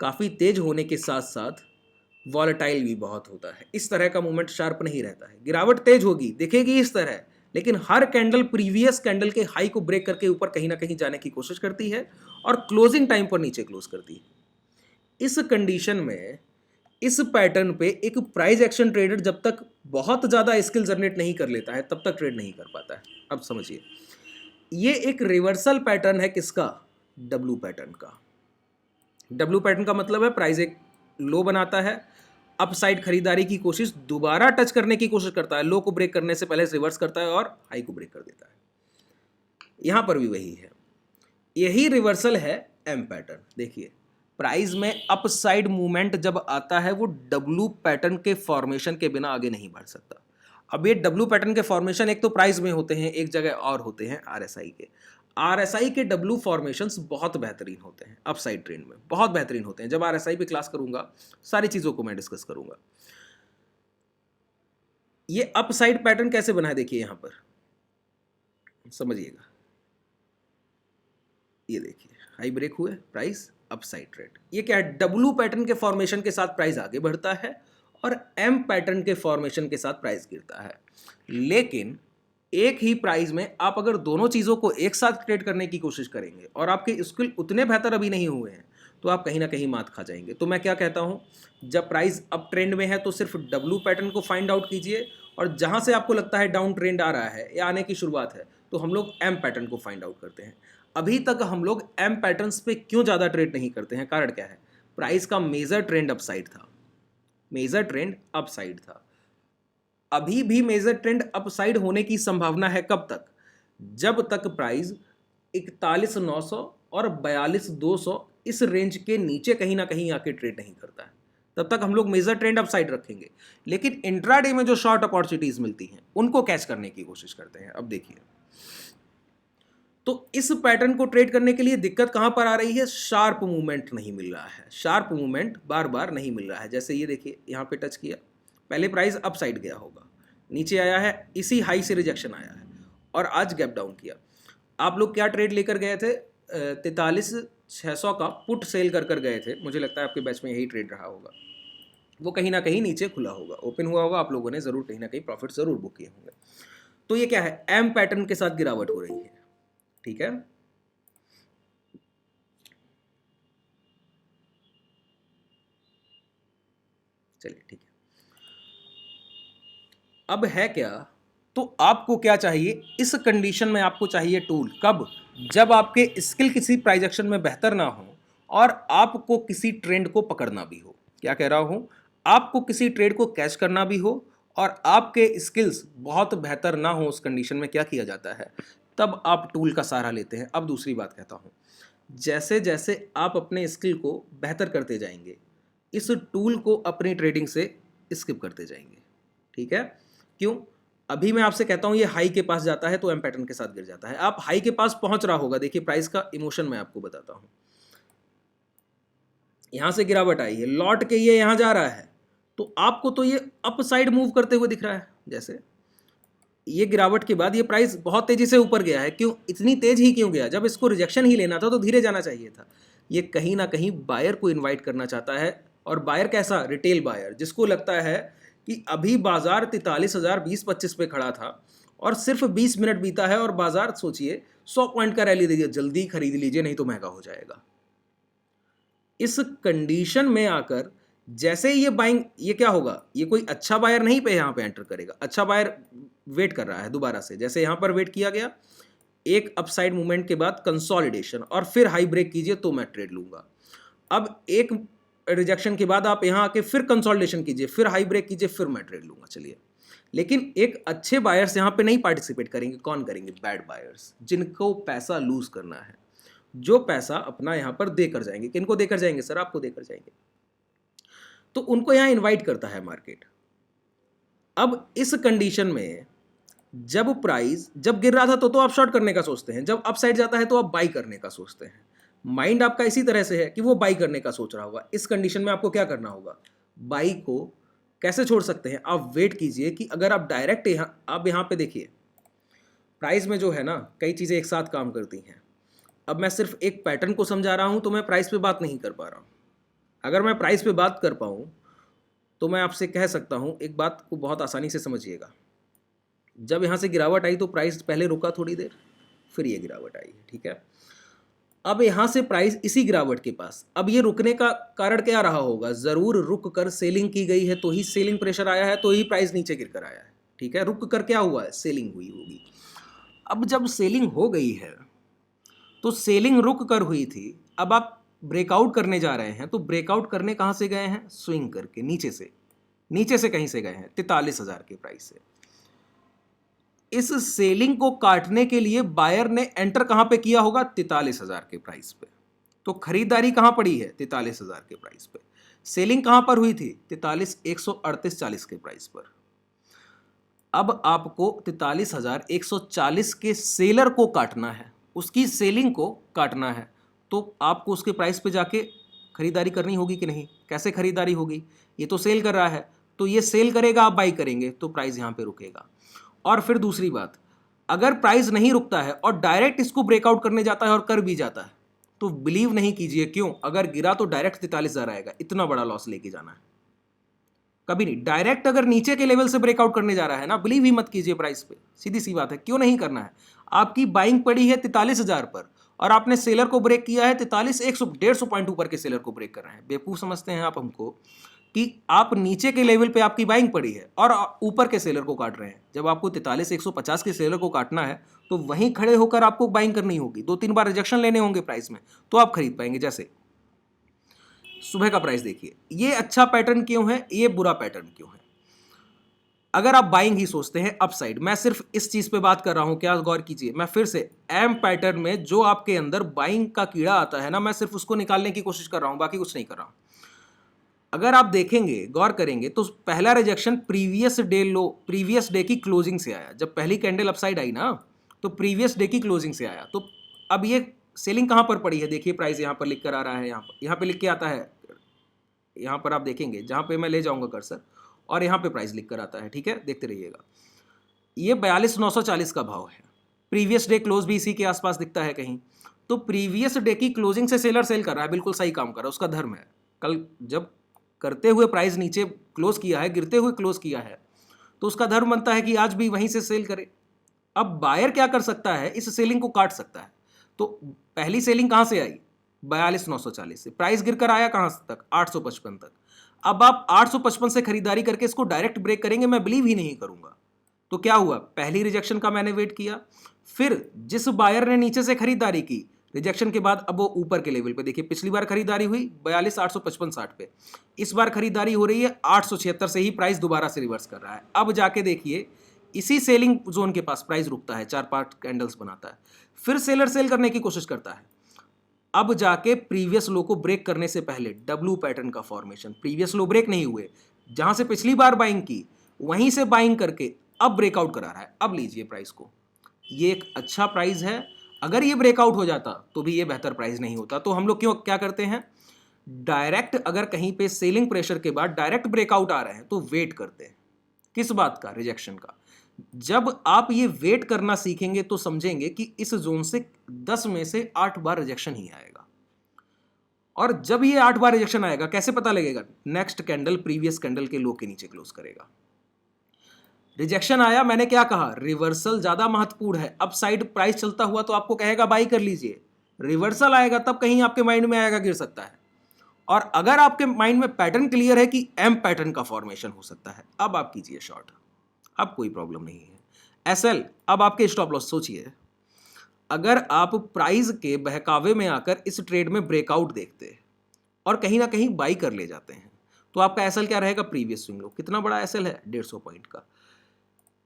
काफ़ी तेज होने के साथ साथ वॉलेटाइल भी बहुत होता है। इस तरह का मूवमेंट शार्प नहीं रहता है। गिरावट तेज होगी, दिखेगी इस तरह, लेकिन हर कैंडल प्रीवियस कैंडल के हाई को ब्रेक करके ऊपर कहीं ना कहीं जाने की कोशिश करती है और क्लोजिंग टाइम पर नीचे क्लोज करती है। इस कंडीशन में इस पैटर्न पे एक प्राइस एक्शन ट्रेडर जब तक बहुत ज़्यादा स्किल जनरेट नहीं कर लेता है तब तक ट्रेड नहीं कर पाता है। अब समझिए, ये एक रिवर्सल पैटर्न है किसका? डब्ल्यू पैटर्न का। डब्ल्यू पैटर्न का मतलब है प्राइस एक लो बनाता है, अपसाइड खरीदारी की कोशिश, दोबारा टच करने की कोशिश करता है, लो को ब्रेक करने से पहले रिवर्स करता है और हाई को ब्रेक कर देता है। यहां पर भी वही है, यही रिवर्सल है एम पैटर्न। देखिए प्राइस में अपसाइड मूवमेंट जब आता है वो डब्ल्यू पैटर्न के फॉर्मेशन के बिना आगे नहीं बढ़ सकता। अब ये डब्ल्यू पैटर्न के फॉर्मेशन एक तो प्राइस में होते हैं, एक जगह और होते हैं आरएसआई के। आरएसआई के डब्ल्यू फॉर्मेशंस बहुत बेहतरीन होते हैं, अपसाइड ट्रेंड में बहुत बेहतरीन होते हैं। जब आरएसआई पे क्लास करूंगा सारी चीज़ों को मैं डिस्कस करूंगा। ये अपसाइड पैटर्न कैसे बना है देखिए, यहां पर समझिएगा। ये देखिए हाई ब्रेक हुए, प्राइस अपसाइड ट्रेंड। ये क्या है? डब्ल्यू पैटर्न के फॉर्मेशन के साथ प्राइस आगे बढ़ता है और एम पैटर्न के फॉर्मेशन के साथ प्राइस गिरता है। लेकिन एक ही प्राइस में आप अगर दोनों चीज़ों को एक साथ ट्रेड करने की कोशिश करेंगे और आपके स्किल उतने बेहतर अभी नहीं हुए हैं तो आप कहीं ना कहीं मात खा जाएंगे। तो मैं क्या कहता हूं, जब प्राइस अप ट्रेंड में है तो सिर्फ डब्ल्यू पैटर्न को फाइंड आउट कीजिए, और जहां से आपको लगता है डाउन ट्रेंड आ रहा है या आने की शुरुआत है तो हम लोग एम पैटर्न को फाइंड आउट करते हैं। अभी तक हम लोग एम पैटर्न्स पे क्यों ज़्यादा ट्रेड नहीं करते हैं? कारण क्या है? प्राइस का मेजर ट्रेंड अपसाइड था, मेजर ट्रेंड अपसाइड था। अभी भी मेजर ट्रेंड अपसाइड होने की संभावना है। कब तक? जब तक प्राइस 41,900 और 42,200 इस रेंज के नीचे कहीं ना कहीं आके ट्रेड नहीं करता है, तब तक हम लोग मेजर ट्रेंड अपसाइड रखेंगे। लेकिन इंट्राडे में जो शॉर्ट अपॉर्चुनिटीज मिलती हैं उनको कैच करने की कोशिश करते हैं। अब देखिए, तो इस पैटर्न को ट्रेड करने के लिए दिक्कत कहां पर आ रही है? शार्प मूवमेंट नहीं मिल रहा है, शार्प मूवमेंट बार बार नहीं मिल रहा है। जैसे ये देखिए, यहां पे टच किया, पहले प्राइस अप साइड गया होगा, नीचे आया है, इसी हाई से रिजेक्शन आया है और आज गैप डाउन किया। आप लोग क्या ट्रेड लेकर गए थे? 43,600 का पुट सेल कर गए थे। मुझे लगता है आपके बैच में यही ट्रेड रहा होगा। वो कहीं ना कहीं नीचे खुला होगा, ओपन हुआ होगा, आप लोगों ने जरूर कहीं ना कहीं प्रॉफिट जरूर बुक किए होंगे। तो ये क्या है? एम पैटर्न के साथ गिरावट हो रही है। ठीक है, चलिए ठीक है। अब है क्या, तो आपको क्या चाहिए इस कंडीशन में? आपको चाहिए टूल। कब? जब आपके स्किल किसी प्राइस एक्शन में बेहतर ना हो और आपको किसी ट्रेंड को पकड़ना भी हो। क्या कह रहा हूं? आपको किसी ट्रेड को कैच करना भी हो और आपके स्किल्स बहुत बेहतर ना हो। उस कंडीशन में क्या किया जाता है? तब आप टूल का सहारा लेते हैं। अब दूसरी बात कहता हूं, जैसे जैसे आप अपने स्किल को बेहतर करते जाएंगे इस टूल को अपनी ट्रेडिंग से स्किप करते जाएंगे। ठीक है? क्यों? अभी मैं आपसे कहता हूं ये हाई के पास जाता है तो एम पैटर्न के साथ गिर जाता है। आप हाई के पास पहुंच रहा होगा, देखिए प्राइस का इमोशन मैं आपको बताता हूं। यहां से गिरावट आई है, लौट के ये यहां जा रहा है, तो आपको तो ये अप साइड मूव करते हुए दिख रहा है। जैसे ये गिरावट के बाद ये प्राइस बहुत तेजी से ऊपर गया है। क्यों? इतनी तेज ही क्यों गया? जब इसको रिजेक्शन ही लेना था तो धीरे जाना चाहिए था। ये कहीं ना कहीं बायर को इनवाइट करना चाहता है, और बायर कैसा? रिटेल बायर, जिसको लगता है कि अभी बाजार 43,000 20-25 पे खड़ा था और सिर्फ 20 मिनट बीता है और बाजार सोचिए 100 पॉइंट का रैली दे दिया, जल्दी खरीद लीजिए नहीं तो महंगा हो जाएगा। इस कंडीशन में आकर जैसे ही ये बाइंग, ये क्या होगा, ये कोई अच्छा बायर नहीं पे यहाँ पे एंटर करेगा, अच्छा बायर वेट कर रहा है दोबारा से, जैसे यहाँ पर वेट किया गया, एक अपसाइड मूवमेंट के बाद कंसोलिडेशन और फिर हाई ब्रेक कीजिए तो मैं ट्रेड लूंगा। अब एक रिजेक्शन के बाद आप यहाँ आके फिर कंसोलिडेशन कीजिए, फिर हाई ब्रेक कीजिए, फिर मैं ट्रेड लूंगा। चलिए, लेकिन एक अच्छे बायर्स यहाँ पे नहीं पार्टिसिपेट करेंगे। कौन करेंगे? बैड बायर्स, जिनको पैसा लूज करना है, जो पैसा अपना यहाँ पर देकर जाएंगे। किनको देकर जाएंगे सर? आपको देकर जाएंगे। तो उनको यहाँ इनवाइट करता है मार्केट। अब इस कंडीशन में जब प्राइस जब गिर रहा था तो आप शॉर्ट करने का सोचते हैं, जब अप साइड जाता है तो आप बाई करने का सोचते हैं। माइंड आपका इसी तरह से है कि वो बाई करने का सोच रहा होगा। इस कंडीशन में आपको क्या करना होगा? बाई को कैसे छोड़ सकते हैं? आप वेट कीजिए कि अगर आप डायरेक्ट आप यहाँ पे देखिए, प्राइस में जो है ना कई चीज़ें एक साथ काम करती हैं। अब मैं सिर्फ एक पैटर्न को समझा रहा हूँ तो मैं प्राइस पे बात नहीं कर पा रहा हूँ। अगर मैं प्राइस पे बात कर पाऊँ तो मैं आपसे कह सकता हूँ, एक बात को बहुत आसानी से समझिएगा। जब यहाँ से गिरावट आई तो प्राइस पहले रुका थोड़ी देर, फिर ये गिरावट आई, ठीक है। अब यहाँ से प्राइस इसी गिरावट के पास, अब ये रुकने का कारण क्या रहा होगा? ज़रूर रुक कर सेलिंग की गई है तो ही सेलिंग प्रेशर आया है, तो ही प्राइस नीचे गिर कर आया है, ठीक है। रुक कर क्या हुआ है? सेलिंग हुई होगी। अब जब सेलिंग हो गई है तो सेलिंग रुक कर हुई थी, अब आप ब्रेकआउट करने जा रहे हैं तो ब्रेकआउट करने कहाँ से गए हैं? स्विंग करके नीचे से कहीं से गए हैं 43,000 के प्राइस से। इस सेलिंग को काटने के लिए बायर ने एंटर कहां पे किया होगा? 43,000 के प्राइस पे। तो खरीदारी कहां पड़ी है? 43,000 के प्राइस पे। सेलिंग कहां पर हुई थी? 43,138.40 के प्राइस पर। अब आपको 43,140 के सेलर को काटना है, उसकी सेलिंग को काटना है, तो आपको उसके प्राइस पे जाके खरीदारी करनी होगी कि नहीं? कैसे खरीदारी होगी? ये तो सेल कर रहा है, तो ये सेल करेगा, आप बाई करेंगे, तो प्राइस यहां पे रुकेगा। और फिर दूसरी बात, अगर प्राइस नहीं रुकता है और डायरेक्ट इसको ब्रेकआउट करने जाता है और कर भी जाता है तो बिलीव नहीं कीजिए। क्यों? अगर गिरा तो डायरेक्ट 43,000 आएगा, इतना बड़ा लॉस लेके जाना है कभी नहीं। डायरेक्ट अगर नीचे के लेवल से ब्रेकआउट करने जा रहा है ना, बिलीव ही मत कीजिए प्राइस पे, सीधी सी बात है। क्यों नहीं करना है? आपकी बाइंग पड़ी है 43,000 पर और आपने सेलर को ब्रेक किया है 150 पॉइंट ऊपर के सेलर को ब्रेक कर रहे हैं। बेवकूफ समझते हैं आप हमको कि आप नीचे के लेवल पे आपकी बाइंग पड़ी है और ऊपर के सेलर को काट रहे हैं। जब आपको 43,150 के सेलर को काटना है तो वहीं खड़े होकर आपको बाइंग करनी होगी, 2-3 बार रिजेक्शन लेने होंगे प्राइस में, तो आप खरीद पाएंगे। जैसे सुबह का प्राइस देखिए, ये अच्छा पैटर्न क्यों है, ये बुरा पैटर्न क्यों है? अगर आप बाइंग ही सोचते हैं अपसाइड, मैं सिर्फ इस चीज पे बात कर रहा हूं, क्या गौर कीजिए, मैं फिर से एम पैटर्न में जो आपके अंदर बाइंग का कीड़ा आता है ना, मैं सिर्फ उसको निकालने की कोशिश कर रहा हूं, बाकी कुछ नहीं कर रहा हूं। अगर आप देखेंगे, गौर करेंगे तो पहला रिजेक्शन प्रीवियस डे लो, प्रीवियस डे की क्लोजिंग से आया। जब पहली कैंडल अपसाइड आई ना तो प्रीवियस डे की क्लोजिंग से आया। तो अब ये सेलिंग कहां पर पड़ी है? देखिए प्राइस यहां पर लिख कर आ रहा है, यहां पे लिख के आता है, यहां पर आप देखेंगे जहां पे मैं ले जाऊंगा कर्सर, और यहां पे प्राइस लिख कर आता है, ठीक है, देखते रहिएगा। ये 42,940 का भाव है। प्रीवियस डे क्लोज भी इसी के आसपास दिखता है कहीं। तो प्रीवियस डे की क्लोजिंग से सेलर सेल कर रहा है, बिल्कुल सही काम कर रहा है, उसका धर्म है। कल जब करते हुए प्राइस नीचे क्लोज किया है, गिरते हुए क्लोज किया है, तो उसका धर्म बनता है कि आज भी वहीं से सेल करे। अब बायर क्या कर सकता है? इस सेलिंग को काट सकता है। तो पहली सेलिंग कहां से आई? 42,940 से। प्राइस गिरकर आया कहां तक? 855 तक। अब आप 855 से खरीदारी करके इसको डायरेक्ट ब्रेक करेंगे, मैं बिलीव ही नहीं करूंगा। तो क्या हुआ? पहली रिजेक्शन का मैंने वेट किया, फिर जिस बायर ने नीचे से खरीदारी की, रिजेक्शन के बाद अब वो ऊपर के लेवल पे, देखिए पिछली बार खरीदारी हुई 42,855-60 पे, इस बार खरीदारी हो रही है 876 से ही प्राइस दोबारा से रिवर्स कर रहा है। अब जाके देखिए इसी सेलिंग जोन के पास प्राइस रुकता है, 4-5 कैंडल्स बनाता है, फिर सेलर सेल करने की कोशिश करता है। अब जाके प्रीवियस लो को ब्रेक करने से पहले डब्ल्यू पैटर्न का फॉर्मेशन, प्रीवियस लो ब्रेक नहीं हुए, जहां से पिछली बार बाइंग की वहीं से बाइंग करके अब ब्रेकआउट करा रहा है। अब लीजिए प्राइस को, ये एक अच्छा प्राइस है। अगर ये ब्रेकआउट हो जाता तो भी ये बेहतर प्राइस नहीं होता। तो हम लोग क्यों क्या करते हैं? डायरेक्ट अगर कहीं पे सेलिंग प्रेशर के बाद डायरेक्ट ब्रेकआउट आ रहे हैं तो वेट करते हैं। किस बात का? रिजेक्शन का। जब आप ये वेट करना सीखेंगे तो समझेंगे कि इस जोन से 10 में से 8 बार रिजेक्शन ही आएगा। और जब ये 8 बार रिजेक्शन आएगा, कैसे पता लगेगा? नेक्स्ट कैंडल प्रीवियस कैंडल के लो के नीचे क्लोज करेगा। रिजेक्शन आया, मैंने क्या कहा? रिवर्सल ज्यादा महत्वपूर्ण है। अप साइड प्राइस चलता हुआ तो आपको कहेगा बाई कर लीजिए, रिवर्सल आएगा तब कहीं आपके माइंड में आएगा गिर सकता है। और अगर आपके माइंड में पैटर्न क्लियर है कि एम पैटर्न का फॉर्मेशन हो सकता है, अब आप कीजिए शॉर्ट, अब कोई प्रॉब्लम नहीं है। एसएल, अब आपके स्टॉप लॉस सोचिए, अगर आप प्राइस के बहकावे में आकर इस ट्रेड में ब्रेकआउट देखते हैं और कहीं ना कहीं बाई कर ले जाते हैं, तो आपका एसएल क्या रहेगा? Previous swing low. कितना बड़ा एसएल है? 150 पॉइंट का।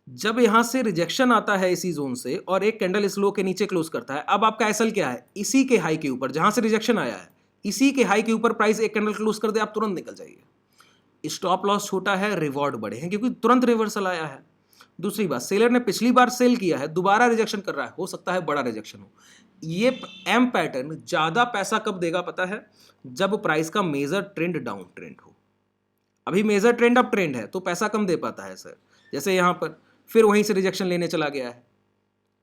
जब यहां से रिजेक्शन आता है इसी जोन से और एक कैंडल इस लो के नीचे क्लोज करता है, अब आपका एसएल क्या है? इसी के हाई के ऊपर, जहां से रिजेक्शन आया है, इसी के हाई के ऊपर प्राइस एक कैंडल क्लोज कर दे, आप तुरंत निकल जाइए। स्टॉप लॉस छोटा है, रिवॉर्ड बड़े हैं, क्योंकि तुरंत रिवर्सल आया है। दूसरी बात, सेलर ने पिछली बार सेल किया है, दोबारा रिजेक्शन कर रहा है, हो सकता है बड़ा रिजेक्शन हो। ये एम पैटर्न ज्यादा पैसा कब देगा पता है? जब प्राइस का मेजर ट्रेंड डाउन ट्रेंड हो। अभी मेजर ट्रेंड अप ट्रेंड है तो पैसा कम दे पाता है सर, जैसे यहां पर फिर वहीं से रिजेक्शन लेने चला गया है,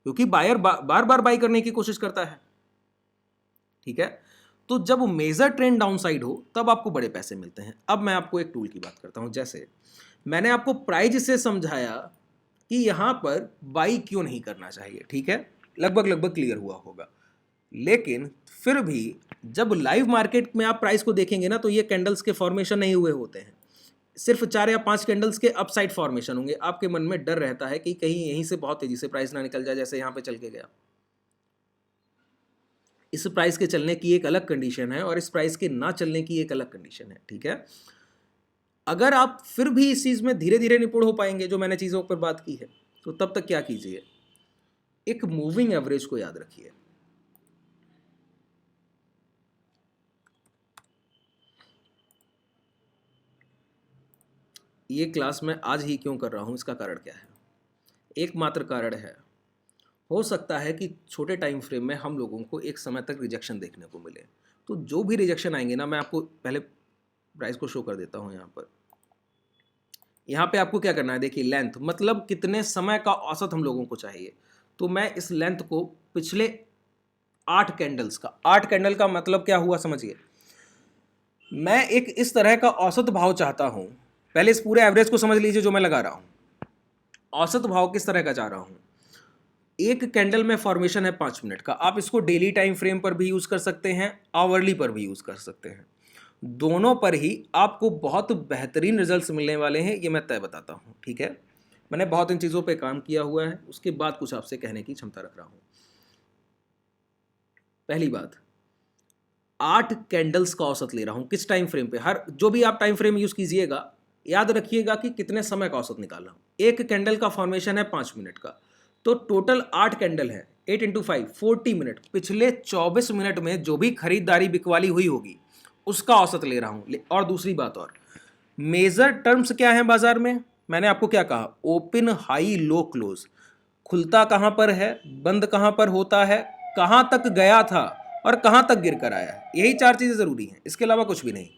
क्योंकि बायर बार बार बाई करने की कोशिश करता है। ठीक है, तो जब मेजर ट्रेंड डाउन साइड हो तब आपको बड़े पैसे मिलते हैं। अब मैं आपको एक टूल की बात करता हूं, जैसे मैंने आपको प्राइस से समझाया कि यहां पर बाई क्यों नहीं करना चाहिए। ठीक है, लगभग क्लियर हुआ होगा। लेकिन फिर भी जब लाइव मार्केट में आप प्राइस को देखेंगे ना, तो ये कैंडल्स के फॉर्मेशन नहीं हुए होते हैं, सिर्फ 4 या 5 कैंडल्स के अपसाइड फॉर्मेशन होंगे। आपके मन में डर रहता है कि कहीं यहीं से बहुत तेजी से प्राइस ना निकल जाए, जैसे यहां पे चल के गया। इस प्राइस के चलने की एक अलग कंडीशन है और इस प्राइस के ना चलने की एक अलग कंडीशन है। ठीक है, अगर आप फिर भी इस चीज में धीरे धीरे निपुण हो पाएंगे, जो मैंने चीजों पर बात की है, तो तब तक क्या कीजिए, एक मूविंग एवरेज को याद रखिए। ये क्लास मैं आज ही क्यों कर रहा हूं, इसका कारण क्या है? एकमात्र कारण है, हो सकता है कि छोटे टाइम फ्रेम में हम लोगों को एक समय तक रिजेक्शन देखने को मिले। तो जो भी रिजेक्शन आएंगे ना, मैं आपको पहले प्राइस को शो कर देता हूं। यहाँ पे आपको क्या करना है, देखिए लेंथ, मतलब कितने समय का औसत हम लोगों को चाहिए। तो मैं इस लेंथ को पिछले 8 कैंडल्स का, 8 कैंडल का मतलब क्या हुआ समझिए, मैं एक इस तरह का औसत भाव चाहता हूं। पहले इस पूरे एवरेज को समझ लीजिए जो मैं लगा रहा हूं। औसत भाव किस तरह का चाह रहा हूं? एक कैंडल में फॉर्मेशन है 5 मिनट का, आप इसको डेली टाइम फ्रेम पर भी यूज कर सकते हैं, आवरली पर भी यूज कर सकते हैं। दोनों पर ही आपको बहुत बेहतरीन रिजल्ट्स मिलने वाले हैं, ये मैं तय बताता हूं। ठीक है, मैंने बहुत इन चीजों पे काम किया हुआ है, उसके बाद कुछ आपसे कहने की क्षमता रख रहा हूं। पहली बात, 8 कैंडल्स का औसत ले रहा हूं, किस टाइम फ्रेम पे? हर जो भी आप टाइम फ्रेम यूज कीजिएगा, याद रखिएगा कि कितने समय का औसत निकाल रहा हूं। एक कैंडल का फॉर्मेशन है 5 मिनट का, तो टोटल 8 कैंडल है, 8 × 5 40 मिनट। पिछले 24 मिनट में जो भी खरीदारी बिकवाली हुई होगी उसका औसत ले रहा हूं। और दूसरी बात, और मेजर टर्म्स क्या है बाजार में? मैंने आपको क्या कहा, ओपन हाई लो क्लोज, खुलता कहां पर है, बंद कहां पर होता है, कहां तक गया था और कहां तक गिर कर आया है, यही 4 चीजें जरूरी हैं, इसके अलावा कुछ भी नहीं।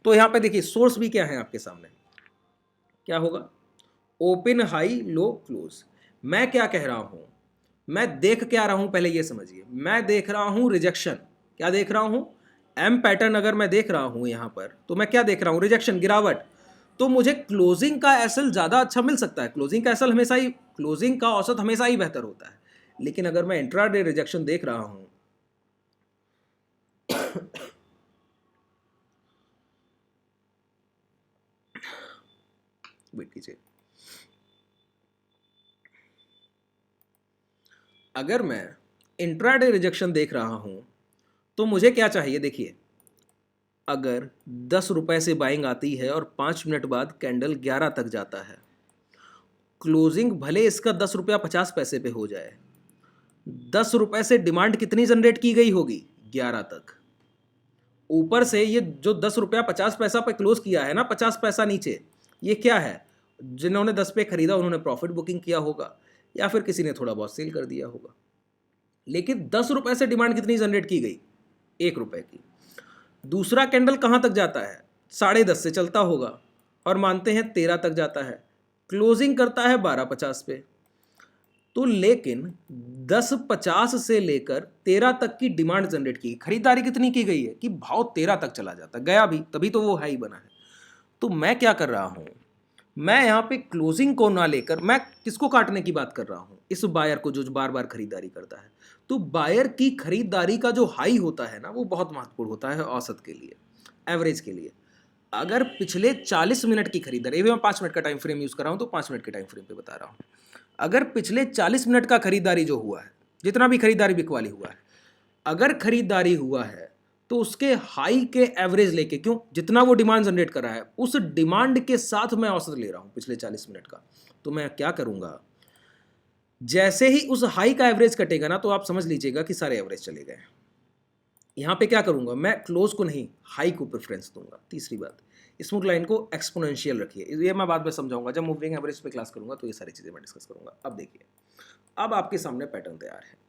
तो यहां पे देखिए सोर्स भी क्या है आपके सामने, क्या होगा, ओपन हाई लो क्लोज। मैं क्या कह रहा हूं, मैं देख क्या रहा हूं, पहले ये समझिए। मैं देख रहा हूं रिजेक्शन, क्या देख रहा हूं, एम पैटर्न अगर मैं देख रहा हूं यहां पर, तो मैं क्या देख रहा हूं, रिजेक्शन, गिरावट। तो मुझे क्लोजिंग का एसएल ज्यादा अच्छा मिल सकता है, क्लोजिंग का एसएल हमेशा ही, क्लोजिंग का औसत हमेशा ही बेहतर होता है। लेकिन अगर मैं इंट्राडे रिजेक्शन देख रहा हूं, वेट कीजिए, अगर मैं इंट्राडे रिजेक्शन देख रहा हूं तो मुझे क्या चाहिए, देखिए, अगर 10 रुपए से बाइंग आती है और 5 मिनट बाद कैंडल 11 तक जाता है, क्लोजिंग भले इसका 10 रुपया 50 पैसे पे हो जाए, 10 रुपए से डिमांड कितनी जनरेट की गई होगी, 11 तक। ऊपर से ये जो 10 रुपया 50 पैसा पे क्लोज किया है ना, 50 पैसा नीचे, ये क्या है, जिन्होंने 10 पे खरीदा उन्होंने प्रॉफिट बुकिंग किया होगा, या फिर किसी ने थोड़ा बहुत सेल कर दिया होगा। लेकिन 10 रुपए से डिमांड कितनी जनरेट की गई, 1 रुपए की। दूसरा कैंडल कहां तक जाता है, 10:30 से चलता होगा, और मानते हैं 13 तक जाता है, क्लोजिंग करता है 12:50 पे। तो लेकिन 10:50 से लेकर 13 तक की डिमांड जनरेट की, खरीदारी कितनी की गई है कि भाव 13 तक चला जाता, गया भी, तभी तो वो हाई बना है। तो मैं क्या कर रहा हूं, मैं यहां पे क्लोजिंग को ना लेकर, मैं किसको काटने की बात कर रहा हूं, इस बायर को जो बार बार खरीदारी करता है। तो बायर की खरीदारी का जो हाई होता है ना, वो बहुत महत्वपूर्ण होता है औसत के लिए। एवरेज के लिए। अगर पिछले 40 मिनट की खरीदारी, ये मैं 5 मिनट का टाइम फ्रेम यूज़ कर रहा हूँ तो 5 मिनट के टाइम फ्रेम पे बता रहा हूँ। अगर पिछले 40 मिनट का खरीदारी जो हुआ है, जितना भी खरीदारी बिक वाली हुआ है, अगर खरीदारी हुआ है तो उसके हाई के एवरेज लेके, क्यों, जितना वो डिमांड जनरेट कर रहा है उस डिमांड के साथ मैं औसत ले रहा हूँ पिछले 40 मिनट का, तो मैं क्या करूँगा, जैसे ही उस हाई का एवरेज कटेगा ना तो आप समझ लीजिएगा कि सारे एवरेज चले गए। यहाँ पे क्या करूँगा, मैं क्लोज को नहीं हाई को प्रेफरेंस दूंगा। तीसरी बात, स्मूथ लाइन को एक्सपोनेंशियल रखिए, ये मैं बाद में समझाऊंगा, जब मूविंग एवरेज पे क्लास करूंगा तो ये सारी चीज़ें मैं डिस्कस करूंगा। अब देखिए, अब आपके सामने पैटर्न तैयार है।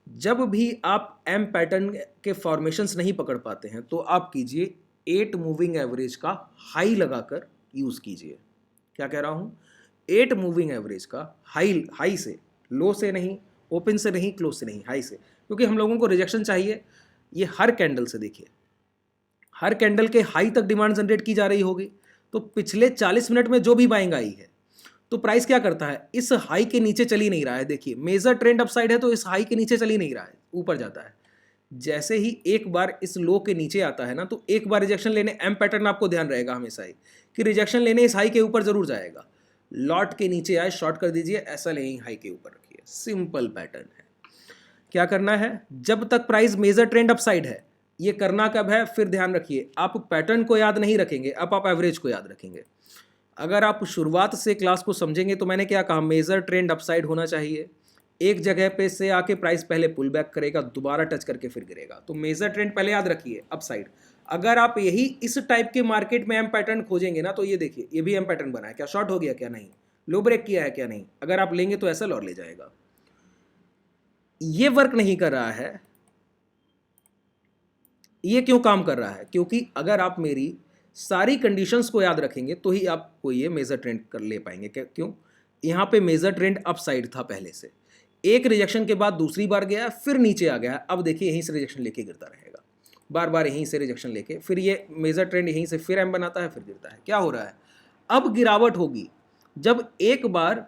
जब भी आप एम पैटर्न के फॉर्मेशंस नहीं पकड़ पाते हैं तो आप कीजिए 8 मूविंग एवरेज का हाई लगाकर यूज़ कीजिए। क्या कह रहा हूँ, 8 मूविंग एवरेज का हाई से, लो से नहीं, ओपन से नहीं, क्लोज से नहीं, हाई से, क्योंकि हम लोगों को रिजेक्शन चाहिए। ये हर कैंडल से देखिए, हर कैंडल के हाई तक डिमांड जनरेट की जा रही होगी, तो पिछले 40 मिनट में जो भी बाइंग आई है तो प्राइस क्या करता है, इस हाई के नीचे चल ही नहीं रहा है। देखिए मेजर ट्रेंड अपसाइड है तो इस हाई के नीचे चल ही नहीं रहा है, ऊपर जाता है। जैसे ही एक बार इस लो के नीचे आता है ना तो एक बार रिजेक्शन लेने, एम पैटर्न आपको ध्यान रहेगा हमेशा ही कि रिजेक्शन लेने इस हाई के ऊपर जरूर जाएगा। लॉट के नीचे आए शॉर्ट कर दीजिए, ऐसा नहीं हाई के ऊपर रखिए, सिंपल पैटर्न है। क्या करना है, जब तक प्राइस मेजर ट्रेंड अपसाइड है, ये करना कब है, फिर ध्यान रखिए, आप पैटर्न को याद नहीं रखेंगे, अब आप एवरेज को याद रखेंगे। अगर आप शुरुआत से क्लास को समझेंगे तो मैंने क्या कहा, मेजर ट्रेंड अपसाइड होना चाहिए, एक जगह पे से आके प्राइस पहले पुल बैक करेगा, दोबारा टच करके फिर गिरेगा, तो मेजर ट्रेंड पहले याद रखिए अपसाइड। अगर आप यही इस टाइप के मार्केट में एम पैटर्न खोजेंगे ना तो ये देखिए, ये भी एम पैटर्न बना है, क्या शॉर्ट हो गया, क्या नहीं, लो ब्रेक किया है, क्या नहीं, अगर आप लेंगे तो ऐसा और ले जाएगा। ये वर्क नहीं कर रहा है, ये क्यों काम कर रहा है, क्योंकि अगर आप मेरी सारी कंडीशंस को याद रखेंगे तो ही आपको ये मेजर ट्रेंड कर ले पाएंगे। क्यों, यहाँ पे मेजर ट्रेंड अप साइड था पहले से, एक रिजेक्शन के बाद दूसरी बार गया, फिर नीचे आ गया, अब देखिए यहीं से रिजेक्शन लेके गिरता रहेगा, बार बार यहीं से रिजेक्शन लेके, फिर ये मेजर ट्रेंड यहीं से फिर एम बनाता है, फिर गिरता है। क्या हो रहा है, अब गिरावट होगी जब एक बार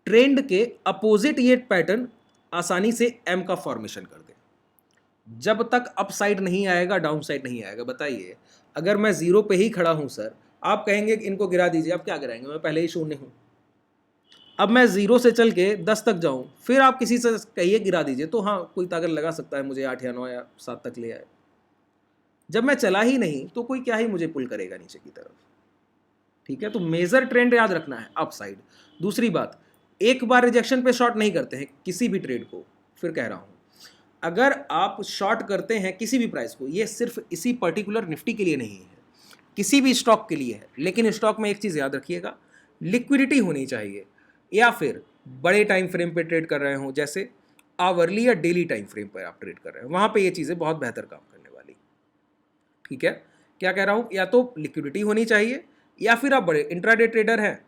ट्रेंड के अपोजिट ये पैटर्न आसानी से एम का फॉर्मेशन कर दे। जब तक अप साइड नहीं आएगा डाउन साइड नहीं आएगा। बताइए, अगर मैं जीरो पे ही खड़ा हूं सर, आप कहेंगे कि इनको गिरा दीजिए, आप क्या गिराएंगे, मैं पहले ही शून्य हूं। अब मैं जीरो से चल के 10 तक जाऊं, फिर आप किसी से कहिए गिरा दीजिए, तो हाँ कोई ताकत लगा सकता है मुझे 8 या 9 या 7 तक ले आए। जब मैं चला ही नहीं तो कोई क्या ही मुझे पुल करेगा नीचे की तरफ। ठीक है, तो मेजर ट्रेंड याद रखना है अप साइड। दूसरी बात, एक बार रिजेक्शन पे शॉर्ट नहीं करते हैं किसी भी ट्रेड को। फिर कह रहा हूं, अगर आप शॉर्ट करते हैं किसी भी प्राइस को, ये सिर्फ इसी पर्टिकुलर निफ्टी के लिए नहीं है, किसी भी स्टॉक के लिए है, लेकिन स्टॉक में एक चीज़ याद रखिएगा, लिक्विडिटी होनी चाहिए, या फिर बड़े टाइम फ्रेम पे ट्रेड कर रहे हो, जैसे आवरली या डेली टाइम फ्रेम पर आप ट्रेड कर रहे हैं, वहाँ पे ये चीज़ें बहुत बेहतर काम करने वाली। ठीक है, क्या कह रहा हूँ, या तो लिक्विडिटी होनी चाहिए, या फिर आप बड़े इंट्राडे ट्रेडर हैं,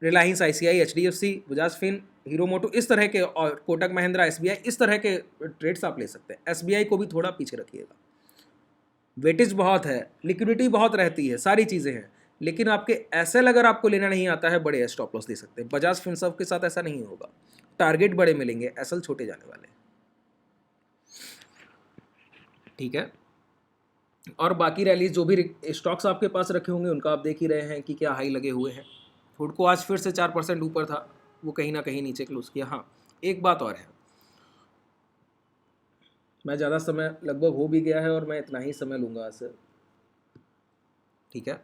रिलायंस, आईसीआई, एचडीएफसी, बजाज फिन, हीरो मोटो, इस तरह के, और कोटक महिंद्रा, एसबीआई, इस तरह के ट्रेड्स आप ले सकते हैं। एसबीआई को भी थोड़ा पीछे रखिएगा, वेटेज बहुत है, लिक्विडिटी बहुत रहती है, सारी चीज़ें हैं, लेकिन आपके एसएल अगर आपको लेना नहीं आता है, बड़े स्टॉप लॉस दे सकते हैं। बजाज फिनसर्व के साथ ऐसा नहीं होगा, टारगेट बड़े मिलेंगे, एसएल छोटे जाने वाले। ठीक है, और बाकी रैलीज जो भी स्टॉक्स आपके पास रखे होंगे उनका आप देख ही रहे हैं कि क्या हाई लगे हुए हैं। फूडको आज फिर से 4% ऊपर था, वो कहीं ना कहीं नीचे क्लोज किया। हाँ, एक बात और है, मैं ज़्यादा समय लगभग हो भी गया है और मैं इतना ही समय लूँगा आज से। ठीक है।